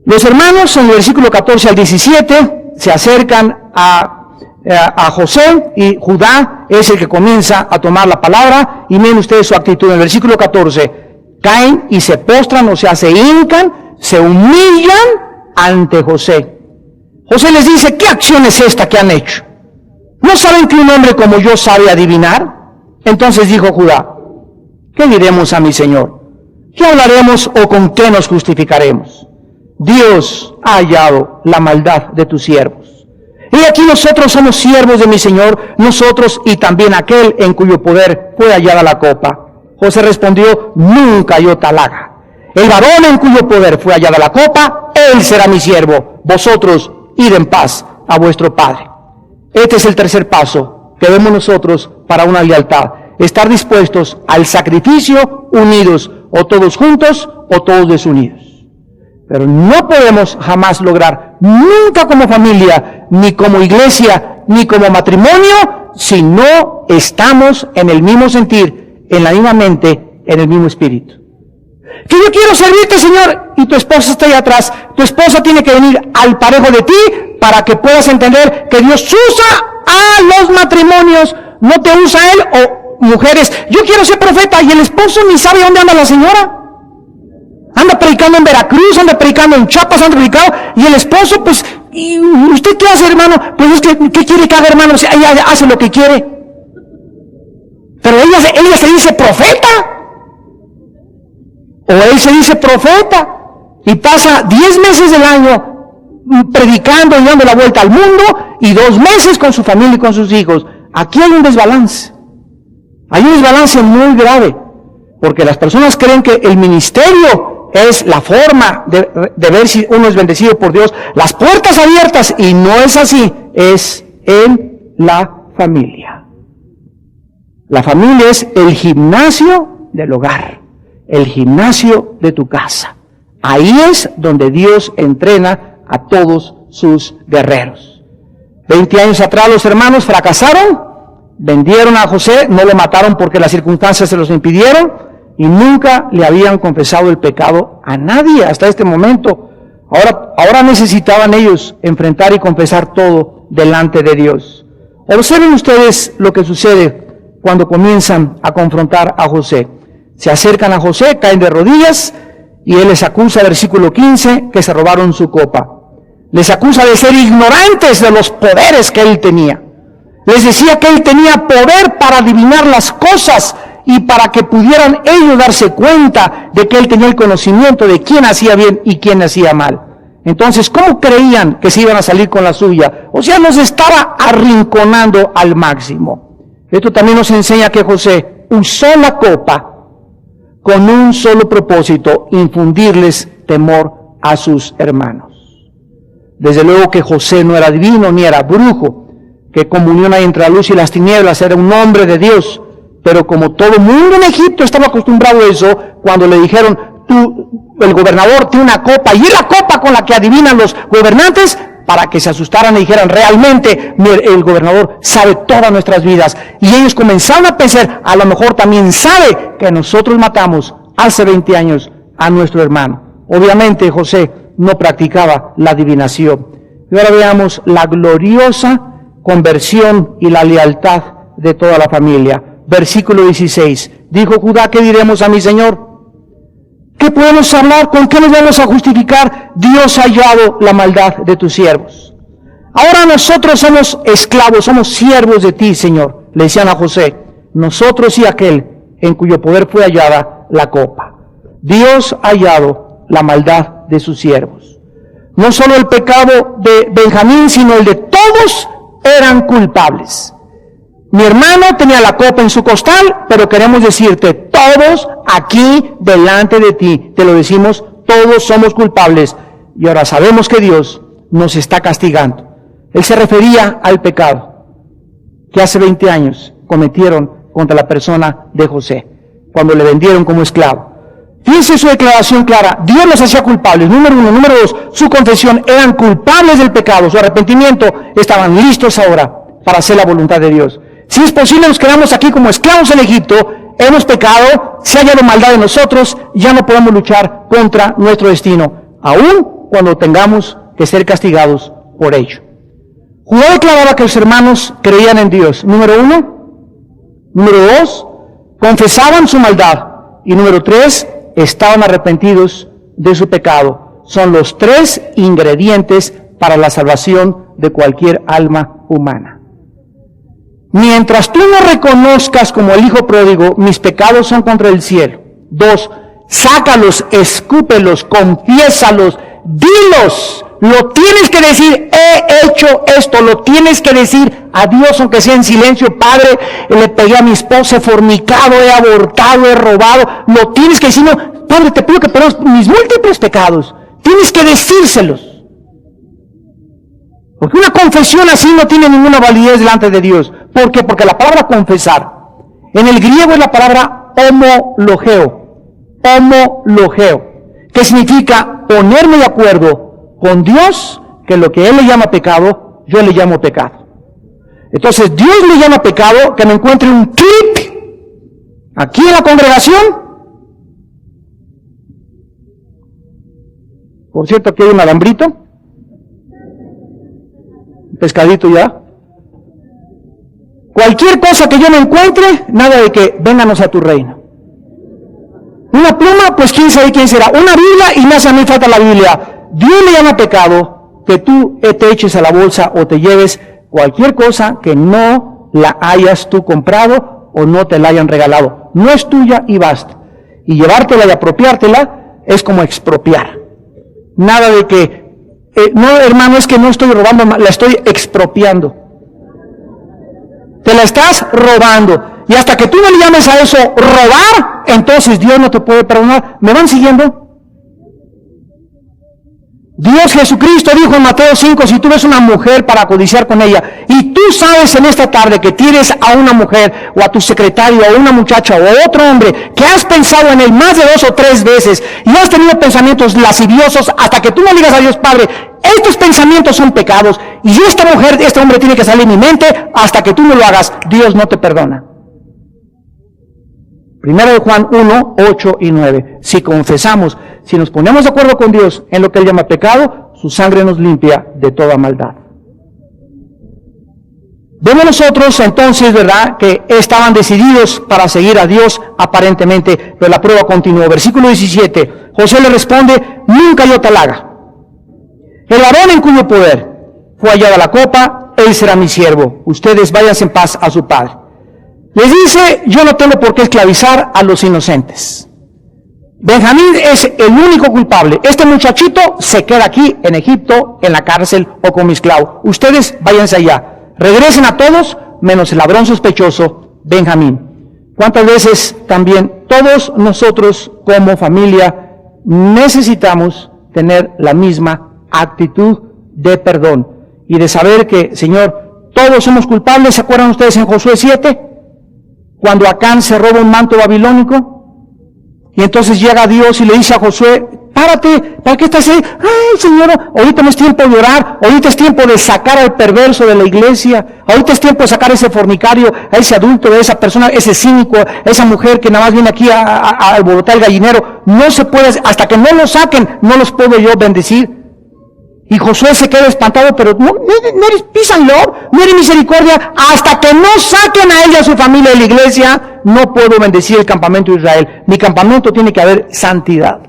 Los hermanos en el versículo 14 al 17 se acercan a José y Judá es el que comienza a tomar la palabra y miren ustedes su actitud. En el versículo 14 caen y se postran, o sea, se hincan, se humillan ante José. José les dice, ¿qué acción es esta que han hecho? ¿No saben que un hombre como yo sabe adivinar? Entonces dijo Judá, ¿qué diremos a mi señor? ¿Qué hablaremos o con qué nos justificaremos? Dios ha hallado la maldad de tus siervos. Y aquí nosotros somos siervos de mi señor, nosotros y también aquel en cuyo poder fue hallada la copa. José respondió, nunca halló tal haga. El varón en cuyo poder fue hallada la copa, él será mi siervo. Vosotros id en paz a vuestro padre. Este es el tercer paso que vemos nosotros para una lealtad. Estar dispuestos al sacrificio, unidos, o todos juntos, o todos desunidos. Pero no podemos jamás lograr, nunca como familia, ni como iglesia, ni como matrimonio, si no estamos en el mismo sentir, en la misma mente, en el mismo espíritu. Que yo quiero servirte, Señor, y tu esposa está ahí atrás. Tu esposa tiene que venir al parejo de ti para que puedas entender que Dios usa a los matrimonios, no te usa a él, o mujeres. Yo quiero ser profeta y el esposo ni sabe dónde anda la señora. Anda predicando en Veracruz, anda predicando en Chiapas, anda predicando, y el esposo, pues, ¿y usted qué hace, hermano? Pues es que, ¿qué quiere que haga, hermano? O sea, ella hace lo que quiere. Pero ella se dice profeta. O él se dice profeta. Y pasa 10 meses del año predicando y dando la vuelta al mundo, y 2 meses con su familia y con sus hijos. Aquí hay un desbalance. Hay un desbalance muy grave. Porque las personas creen que el ministerio es la forma de ver si uno es bendecido por Dios, las puertas abiertas, y no es así, es en la familia. La familia es el gimnasio del hogar, el gimnasio de tu casa. Ahí es donde Dios entrena a todos sus guerreros. 20 años atrás los hermanos fracasaron, vendieron a José, no lo mataron porque las circunstancias se los impidieron, y nunca le habían confesado el pecado a nadie hasta este momento. Ahora necesitaban ellos enfrentar y confesar todo delante de Dios. Observen ustedes lo que sucede cuando comienzan a confrontar a José. Se acercan a José, caen de rodillas, y él les acusa, versículo 15, que se robaron su copa. Les acusa de ser ignorantes de los poderes que él tenía. Les decía que él tenía poder para adivinar las cosas, y para que pudieran ellos darse cuenta de que él tenía el conocimiento de quién hacía bien y quién hacía mal. Entonces, ¿cómo creían que se iban a salir con la suya? O sea, nos estaba arrinconando al máximo. Esto también nos enseña que José usó la copa con un solo propósito: infundirles temor a sus hermanos. Desde luego que José no era divino ni era brujo, que comunión hay entre la luz y las tinieblas, era un hombre de Dios. Pero como todo el mundo en Egipto estaba acostumbrado a eso, cuando le dijeron, el gobernador tiene una copa, y es la copa con la que adivinan los gobernantes, para que se asustaran y dijeran, realmente el gobernador sabe todas nuestras vidas. Y ellos comenzaron a pensar, a lo mejor también sabe que nosotros matamos hace 20 años a nuestro hermano. Obviamente José no practicaba la adivinación. Y ahora veamos la gloriosa conversión y la lealtad de toda la familia. Versículo 16. Dijo Judá, ¿qué diremos a mi señor? ¿Qué podemos hablar? ¿Con qué nos vamos a justificar? Dios ha hallado la maldad de tus siervos. Ahora nosotros somos esclavos, somos siervos de ti, Señor. Le decían a José, nosotros y aquel en cuyo poder fue hallada la copa. Dios ha hallado la maldad de sus siervos. No solo el pecado de Benjamín, sino el de todos eran culpables. Mi hermano tenía la copa en su costal, pero queremos decirte, todos aquí delante de ti, te lo decimos, todos somos culpables. Y ahora sabemos que Dios nos está castigando. Él se refería al pecado que hace 20 años cometieron contra la persona de José, cuando le vendieron como esclavo. Fíjense su declaración clara, Dios los hacía culpables, número uno. Número dos, su confesión, eran culpables del pecado, su arrepentimiento, estaban listos ahora para hacer la voluntad de Dios. Si es posible, nos quedamos aquí como esclavos en Egipto, hemos pecado, se ha hallado maldad en nosotros, ya no podemos luchar contra nuestro destino, aun cuando tengamos que ser castigados por ello. Judá declaraba que los hermanos creían en Dios, número uno. Número dos, confesaban su maldad. Y número tres, estaban arrepentidos de su pecado. Son los tres ingredientes para la salvación de cualquier alma humana. Mientras tú no reconozcas como el hijo pródigo, mis pecados son contra el cielo. Dos, sácalos, escúpelos, confiésalos, dilos. Lo tienes que decir, he hecho esto, lo tienes que decir a Dios, aunque sea en silencio. Padre, le pegué a mi esposa, he fornicado, he abortado, he robado. Lo tienes que decir, no, Padre, te pido que perdones mis múltiples pecados. Tienes que decírselos. Porque una confesión así no tiene ninguna validez delante de Dios. ¿Por qué? Porque la palabra confesar, en el griego es la palabra homologeo, que significa ponerme de acuerdo con Dios, que lo que Él le llama pecado, yo le llamo pecado. Entonces, Dios le llama pecado que me encuentre un clip aquí en la congregación. Por cierto, aquí hay un alambrito, un pescadito ya. Cualquier cosa que yo me encuentre, nada de que vénganos a tu reino. Una pluma, pues quién sabe quién será. Una Biblia, y me hace a mí falta la Biblia. Dios le llama pecado que tú te eches a la bolsa o te lleves cualquier cosa que no la hayas tú comprado o no te la hayan regalado. No es tuya y basta. Y llevártela y apropiártela es como expropiar. Nada de que, no hermano, es que no estoy robando, la estoy expropiando. Te la estás robando. Y hasta que tú no le llames a eso robar, entonces Dios no te puede perdonar. ¿Me van siguiendo? Dios Jesucristo dijo en Mateo 5, si tú ves una mujer para codiciar con ella, y tú sabes en esta tarde que tienes a una mujer, o a tu secretario, o a una muchacha, o a otro hombre, que has pensado en él más de 2 o 3 veces, y has tenido pensamientos lasciviosos, hasta que tú no digas a Dios, Padre, estos pensamientos son pecados, y esta mujer, este hombre tiene que salir de mi mente, hasta que tú no lo hagas, Dios no te perdona. 1 Juan 1, 8 y 9. Si confesamos, si nos ponemos de acuerdo con Dios en lo que Él llama pecado, su sangre nos limpia de toda maldad. Vemos nosotros entonces, ¿verdad?, que estaban decididos para seguir a Dios aparentemente, pero la prueba continuó. Versículo 17, José le responde, nunca yo tal haga. El varón en cuyo poder fue hallada la copa, él será mi siervo. Ustedes váyanse en paz a su padre. Les dice, yo no tengo por qué esclavizar a los inocentes. Benjamín es el único culpable. Este muchachito se queda aquí en Egipto, en la cárcel o como esclavo. Ustedes váyanse allá. Regresen a todos, menos el ladrón sospechoso, Benjamín. ¿Cuántas veces también todos nosotros como familia necesitamos tener la misma actitud de perdón y de saber que, Señor, todos somos culpables? ¿Se acuerdan ustedes en Josué 7? Cuando Acán se roba un manto babilónico, y entonces llega Dios y le dice a Josué, párate, ¿para qué estás ahí? Ay, Señor, ahorita no es tiempo de orar, ahorita es tiempo de sacar al perverso de la iglesia, ahorita es tiempo de sacar a ese fornicario, a ese adulto, a esa persona, ese cínico, a esa mujer que nada más viene aquí a alborotar el gallinero. No se puede, hasta que no lo saquen, no los puedo yo bendecir. Y Josué se queda espantado, pero no eres peace and love, no eres misericordia. Hasta que no saquen a él y a su familia de la iglesia, no puedo bendecir el campamento de Israel. Mi campamento tiene que haber santidad.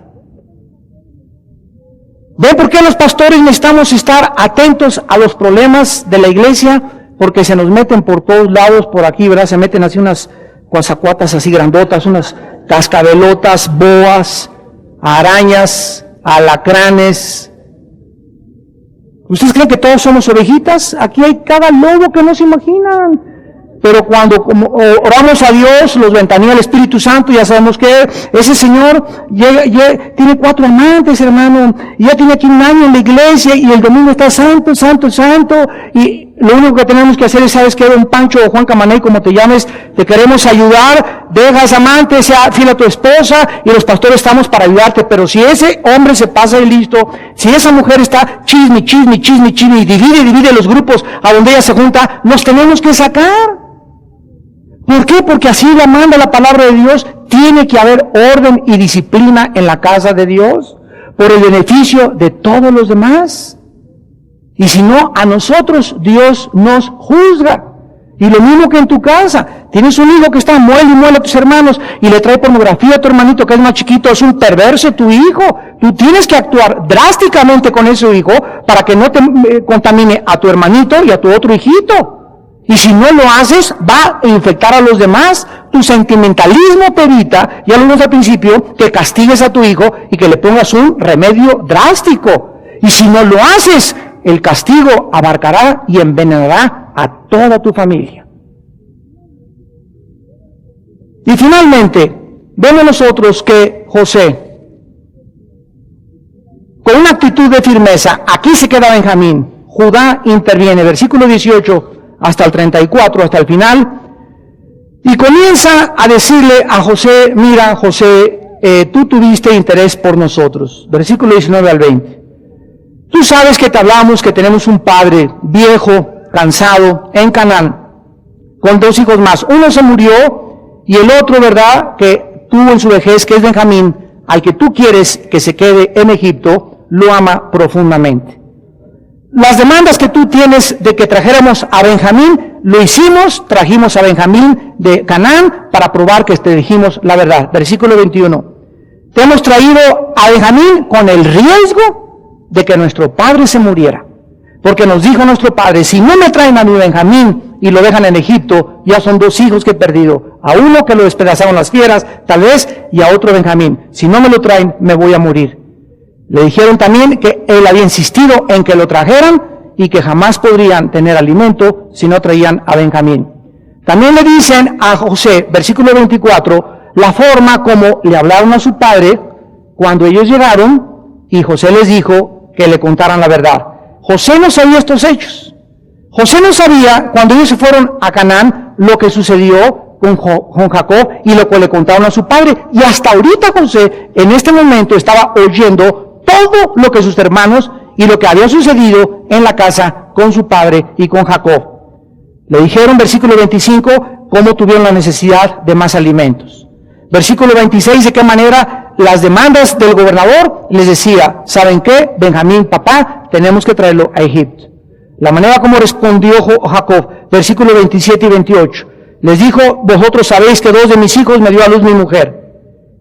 ¿Ven por qué los pastores necesitamos estar atentos a los problemas de la iglesia? Porque se nos meten por todos lados, por aquí, ¿verdad? Se meten así unas cuazacuatas así grandotas, unas cascabelotas, boas, arañas, alacranes. ¿Ustedes creen que todos somos ovejitas? Aquí hay cada lobo que no se imaginan. Pero cuando oramos a Dios, los ventanilla el Espíritu Santo, ya sabemos que ese Señor tiene 4 amantes, hermano, y ya tiene aquí 1 año en la iglesia, y el domingo está santo, santo, santo, y lo único que tenemos que hacer es, ¿sabes qué? Don Pancho o Juan Camaney, como te llames, te queremos ayudar, deja a ese amante, sea fiel a tu esposa, y los pastores estamos para ayudarte. Pero si ese hombre se pasa de listo, si esa mujer está chisme, y divide los grupos a donde ella se junta, nos tenemos que sacar. ¿Por qué? Porque así la manda la palabra de Dios. Tiene que haber orden y disciplina en la casa de Dios por el beneficio de todos los demás. Y si no, a nosotros Dios nos juzga. Y lo mismo que en tu casa. Tienes un hijo que está muele a tus hermanos y le trae pornografía a tu hermanito que es más chiquito. Es un perverso tu hijo. Tú tienes que actuar drásticamente con ese hijo para que no te contamine a tu hermanito y a tu otro hijito. Y si no lo haces, va a infectar a los demás. Tu sentimentalismo te evita, ya lo vimos al principio, que castigues a tu hijo y que le pongas un remedio drástico. Y si no lo haces, el castigo abarcará y envenenará a toda tu familia. Y finalmente, vemos nosotros que José, con una actitud de firmeza, aquí se queda Benjamín, Judá interviene, versículo 18, hasta el 34, hasta el final, y comienza a decirle a José, mira José, tú tuviste interés por nosotros, versículo 19 al 20. Tú sabes que te hablamos que tenemos un padre viejo, cansado, en Canaán, con 2 hijos más. Uno se murió y el otro, ¿verdad?, que tuvo en su vejez, que es Benjamín, al que tú quieres que se quede en Egipto, lo ama profundamente. Las demandas que tú tienes de que trajéramos a Benjamín, lo hicimos, trajimos a Benjamín de Canaán para probar que te dijimos la verdad. Versículo 21. Te hemos traído a Benjamín con el riesgo de que nuestro padre se muriera. Porque nos dijo nuestro padre, si no me traen a mi Benjamín y lo dejan en Egipto, ya son 2 hijos que he perdido. A uno que lo despedazaron las fieras, tal vez, y a otro Benjamín. Si no me lo traen, me voy a morir. Le dijeron también que él había insistido en que lo trajeran y que jamás podrían tener alimento si no traían a Benjamín. También le dicen a José, versículo 24, la forma como le hablaron a su padre cuando ellos llegaron y José les dijo que le contaran la verdad. José no sabía estos hechos. José no sabía cuando ellos se fueron a Canaán lo que sucedió con Jacob y lo que le contaron a su padre. Y hasta ahorita José en este momento estaba oyendo todo lo que sus hermanos y lo que había sucedido en la casa con su padre y con Jacob. Le dijeron, versículo 25, cómo tuvieron la necesidad de más alimentos. Versículo 26, de qué manera las demandas del gobernador les decía, ¿saben qué? Benjamín, papá, tenemos que traerlo a Egipto. La manera como respondió Jacob, versículo 27 y 28, les dijo, vosotros sabéis que 2 de mis hijos me dio a luz mi mujer.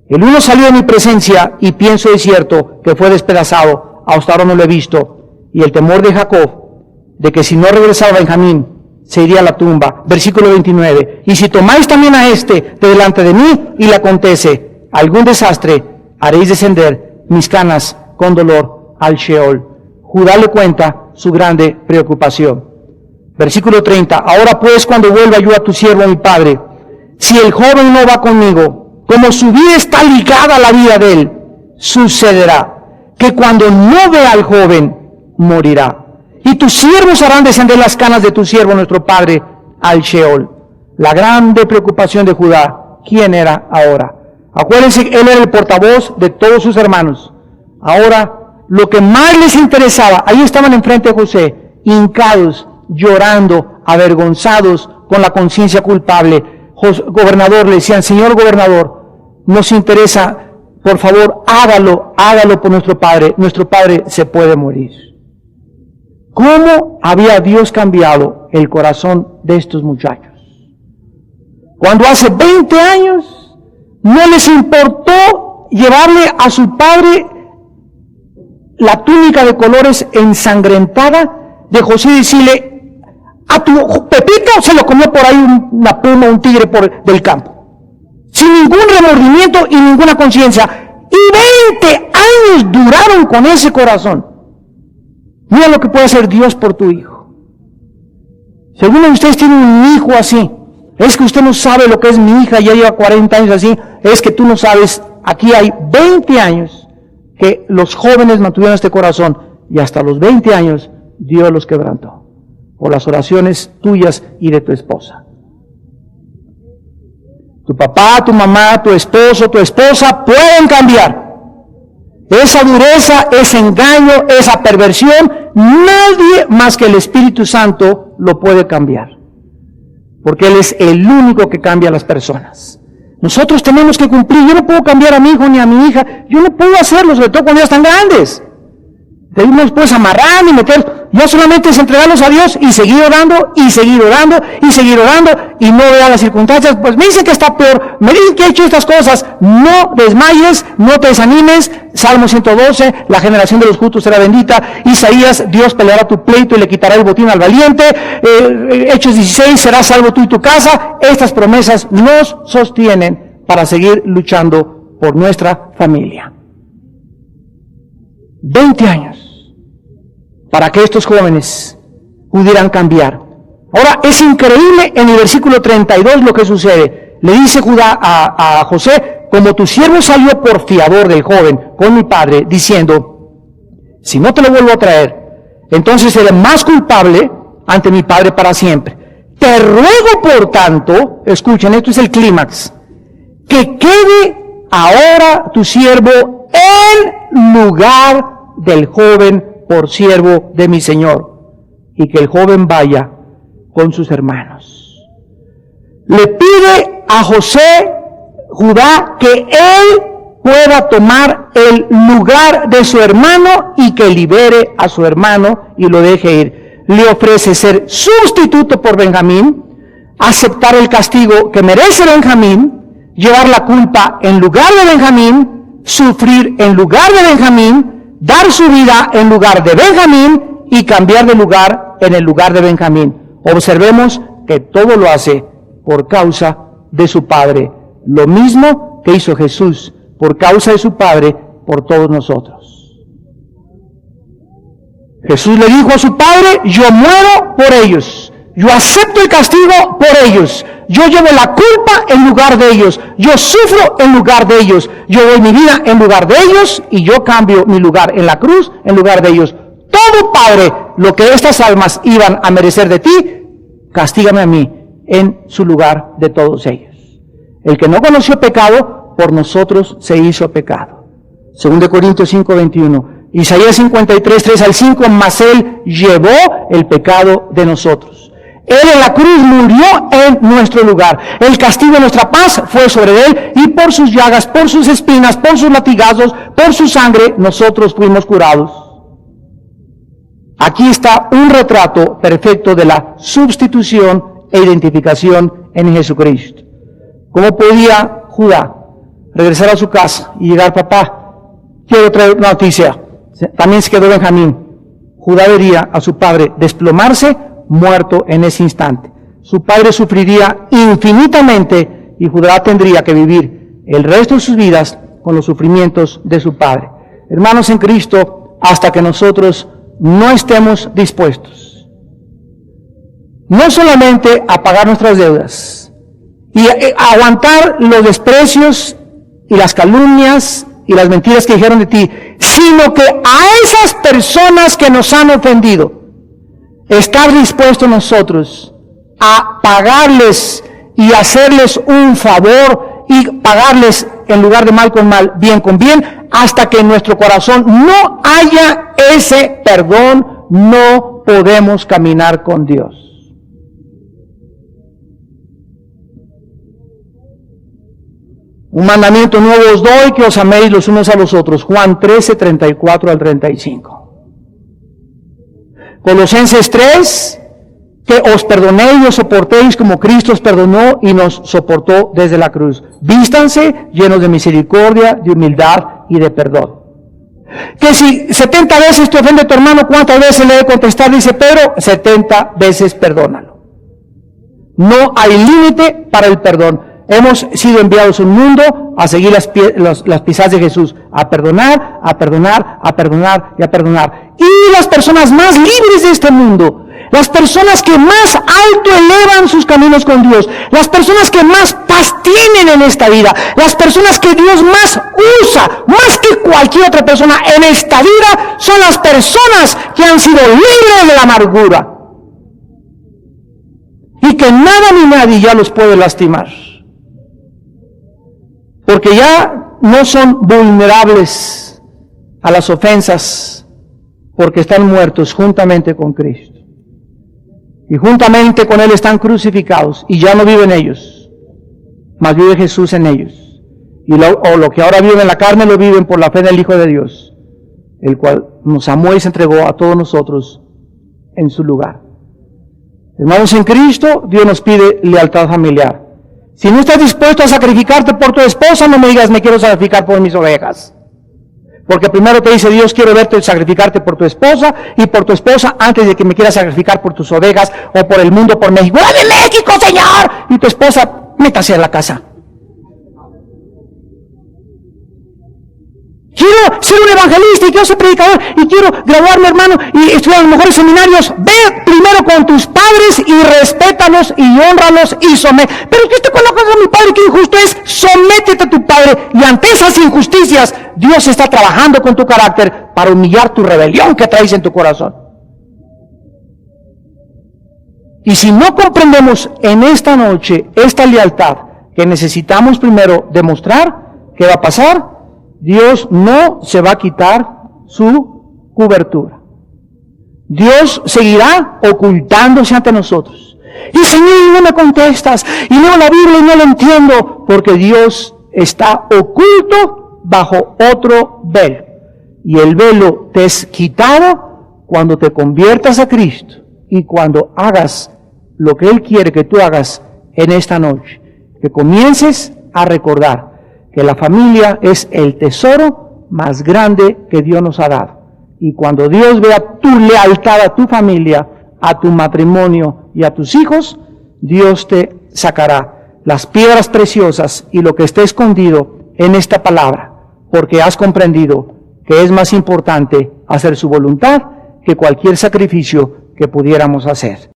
El uno salió de mi presencia y pienso de cierto que fue despedazado, hasta ahora no lo he visto. Y el temor de Jacob, de que si no regresaba Benjamín, se iría a la tumba. Versículo 29. Y si tomáis también a este de delante de mí y le acontece algún desastre, haréis descender mis canas con dolor al Sheol. Judá le cuenta su grande preocupación. Versículo 30. Ahora pues, cuando vuelva yo a tu siervo, mi padre, si el joven no va conmigo, como su vida está ligada a la vida de él, sucederá que cuando no vea al joven, morirá. Y tus siervos harán descender las canas de tu siervo, nuestro padre, al Sheol. La grande preocupación de Judá, ¿quién era ahora? Acuérdense, él era el portavoz de todos sus hermanos. Ahora, lo que más les interesaba, ahí estaban enfrente de José, hincados, llorando, avergonzados, con la conciencia culpable. Gobernador, le decían, señor gobernador, nos interesa, por favor, hágalo por nuestro padre se puede morir. ¿Cómo había Dios cambiado el corazón de estos muchachos? Cuando hace 20 años no les importó llevarle a su padre la túnica de colores ensangrentada de José y decirle, a tu Pepito se lo comió por ahí una puma, un tigre del campo. Sin ningún remordimiento y ninguna conciencia. Y 20 años duraron con ese corazón. Mira lo que puede hacer Dios por tu hijo. Si alguno de ustedes tiene un hijo así, es que usted no sabe lo que es mi hija, ya lleva 40 años así, es que tú no sabes, aquí hay 20 años que los jóvenes mantuvieron este corazón y hasta los 20 años Dios los quebrantó por las oraciones tuyas y de tu esposa. Tu papá, tu mamá, tu esposo, tu esposa pueden cambiar. Esa dureza, ese engaño, esa perversión, nadie más que el Espíritu Santo lo puede cambiar. Porque Él es el único que cambia a las personas. Nosotros tenemos que cumplir. Yo no puedo cambiar a mi hijo ni a mi hija. Yo no puedo hacerlo, sobre todo cuando ya están grandes. De ahí no los puedes amarrar ni meter. No solamente es entregarlos a Dios y seguir orando, y seguir orando, y seguir orando, y no vean las circunstancias. Pues me dicen que está peor, me dicen que he hecho estas cosas. No desmayes, no te desanimes. Salmo 112, la generación de los justos será bendita. Isaías, Dios peleará tu pleito y le quitará el botín al valiente. Hechos 16, serás salvo tú y tu casa. Estas promesas nos sostienen para seguir luchando por nuestra familia. 20 años para que estos jóvenes pudieran cambiar. Ahora, es increíble en el versículo 32 lo que sucede. Le dice Judá a José, como tu siervo salió por fiador del joven con mi padre, diciendo, si no te lo vuelvo a traer, entonces seré más culpable ante mi padre para siempre. Te ruego, por tanto, escuchen, esto es el clímax, que quede ahora tu siervo en lugar del joven por siervo de mi señor, y que el joven vaya con sus hermanos. Le pide a Judá que él pueda tomar el lugar de su hermano y que libere a su hermano y lo deje ir. Le ofrece ser sustituto por Benjamín, aceptar el castigo que merece Benjamín, llevar la culpa en lugar de Benjamín, sufrir en lugar de Benjamín, dar su vida en lugar de Benjamín y cambiar de lugar en el lugar de Benjamín. Observemos que todo lo hace por causa de su Padre. Lo mismo que hizo Jesús por causa de su Padre por todos nosotros. Jesús le dijo a su Padre, yo muero por ellos. Yo acepto el castigo por ellos. Yo llevo la culpa en lugar de ellos. Yo sufro en lugar de ellos. Yo doy mi vida en lugar de ellos y yo cambio mi lugar en la cruz en lugar de ellos. Todo, Padre, lo que estas almas iban a merecer de ti, castígame a mí en su lugar de todos ellos. El que no conoció pecado, por nosotros se hizo pecado. 2 Corintios 5:21. Isaías 53, 3 al 5, mas Él llevó el pecado de nosotros. Él en la cruz murió en nuestro lugar. El castigo de nuestra paz fue sobre Él y por sus llagas, por sus espinas, por sus latigazos, por su sangre, nosotros fuimos curados. Aquí está un retrato perfecto de la sustitución e identificación en Jesucristo. ¿Cómo podía Judá regresar a su casa y llegar, papá, quiero traer una noticia? También se quedó Benjamín. Judá vería a su padre desplomarse, muerto en ese instante. Su padre sufriría infinitamente y Judá tendría que vivir el resto de sus vidas con los sufrimientos de su padre. Hermanos en Cristo, hasta que nosotros no estemos dispuestos, no solamente a pagar nuestras deudas y a aguantar los desprecios y las calumnias y las mentiras que dijeron de ti, sino que a esas personas que nos han ofendido, estar dispuestos nosotros a pagarles y hacerles un favor y pagarles en lugar de mal con mal, bien con bien, hasta que en nuestro corazón no haya ese perdón, no podemos caminar con Dios. Un mandamiento nuevo os doy, que os améis los unos a los otros. Juan 13, 34 al 35. Colosenses 3, que os perdonéis y os soportéis como Cristo os perdonó y nos soportó desde la cruz. Vístanse llenos de misericordia, de humildad y de perdón. Que si 70 veces te ofende tu hermano, ¿cuántas veces le debe contestar? Dice Pedro, 70 veces perdónalo. No hay límite para el perdón. Hemos sido enviados a un mundo a seguir las pisadas de Jesús, a perdonar, a perdonar, a perdonar y a perdonar. Y las personas más libres de este mundo, las personas que más alto elevan sus caminos con Dios, las personas que más paz tienen en esta vida, las personas que Dios más usa, más que cualquier otra persona en esta vida, son las personas que han sido libres de la amargura. Y que nada ni nadie ya los puede lastimar. Porque ya no son vulnerables a las ofensas, porque están muertos juntamente con Cristo. Y juntamente con Él están crucificados, y ya no viven ellos, mas vive Jesús en ellos. Y lo que ahora viven en la carne, lo viven por la fe del Hijo de Dios, el cual nos amó y se entregó a todos nosotros en su lugar. Hermanos, en Cristo, Dios nos pide lealtad familiar. Si no estás dispuesto a sacrificarte por tu esposa, no me digas, me quiero sacrificar por mis ovejas. Porque primero te dice Dios, quiero verte sacrificarte por tu esposa y por tu esposa antes de que me quieras sacrificar por tus ovejas o por el mundo, por México. ¡Ay, de México, Señor! Y tu esposa, métase a la casa. Quiero ser un evangelista y quiero ser predicador y quiero graduarme, hermano, y estudiar en los mejores seminarios. Ve primero con tus padres y respétalos y honralos y somete. Pero ¿qué te colocas a mi padre? ¿Qué injusto es? Sométete a tu padre. Y ante esas injusticias, Dios está trabajando con tu carácter para humillar tu rebelión que traes en tu corazón. Y si no comprendemos en esta noche esta lealtad que necesitamos primero demostrar, ¿qué va a pasar? Dios no se va a quitar su cobertura. Dios seguirá ocultándose ante nosotros. Y Señor, no me contestas, y leo la Biblia y no lo entiendo, porque Dios está oculto bajo otro velo. Y el velo te es quitado cuando te conviertas a Cristo y cuando hagas lo que Él quiere que tú hagas en esta noche. Que comiences a recordar que la familia es el tesoro más grande que Dios nos ha dado. Y cuando Dios vea tu lealtad a tu familia, a tu matrimonio y a tus hijos, Dios te sacará las piedras preciosas y lo que esté escondido en esta palabra, porque has comprendido que es más importante hacer su voluntad que cualquier sacrificio que pudiéramos hacer.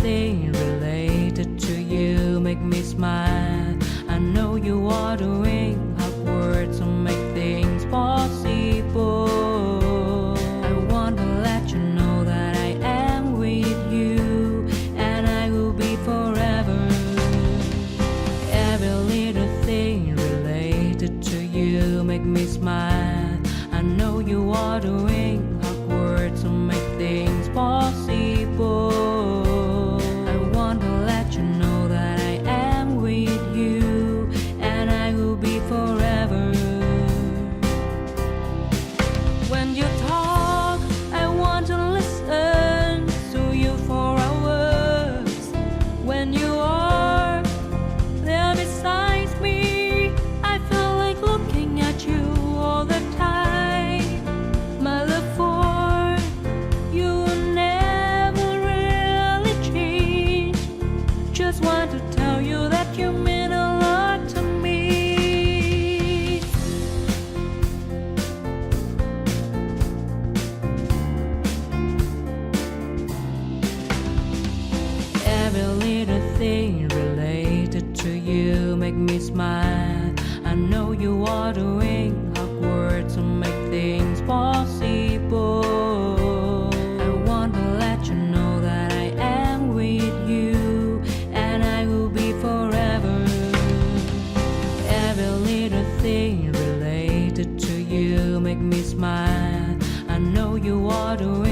thing related to you make me smile. I know you are doing hard work to make things possible. I want to let you know that I am with you, and I will be forever. Every little thing related to you make me smile. I know you are doing hard work to make things possible. I want to let you know that I am with you, and I will be forever. When you talk, I want to listen to you for hours. When you are there beside me, I feel like looking at you all the time. My love for you will never really change. Just want to tell you that you mean a lot to me. Every little thing related to you make me smile. I know you are doing hard work to make things possible. I want to let you know that I am with you, and I will be forever. Every little thing related to you make me smile. I know you are doing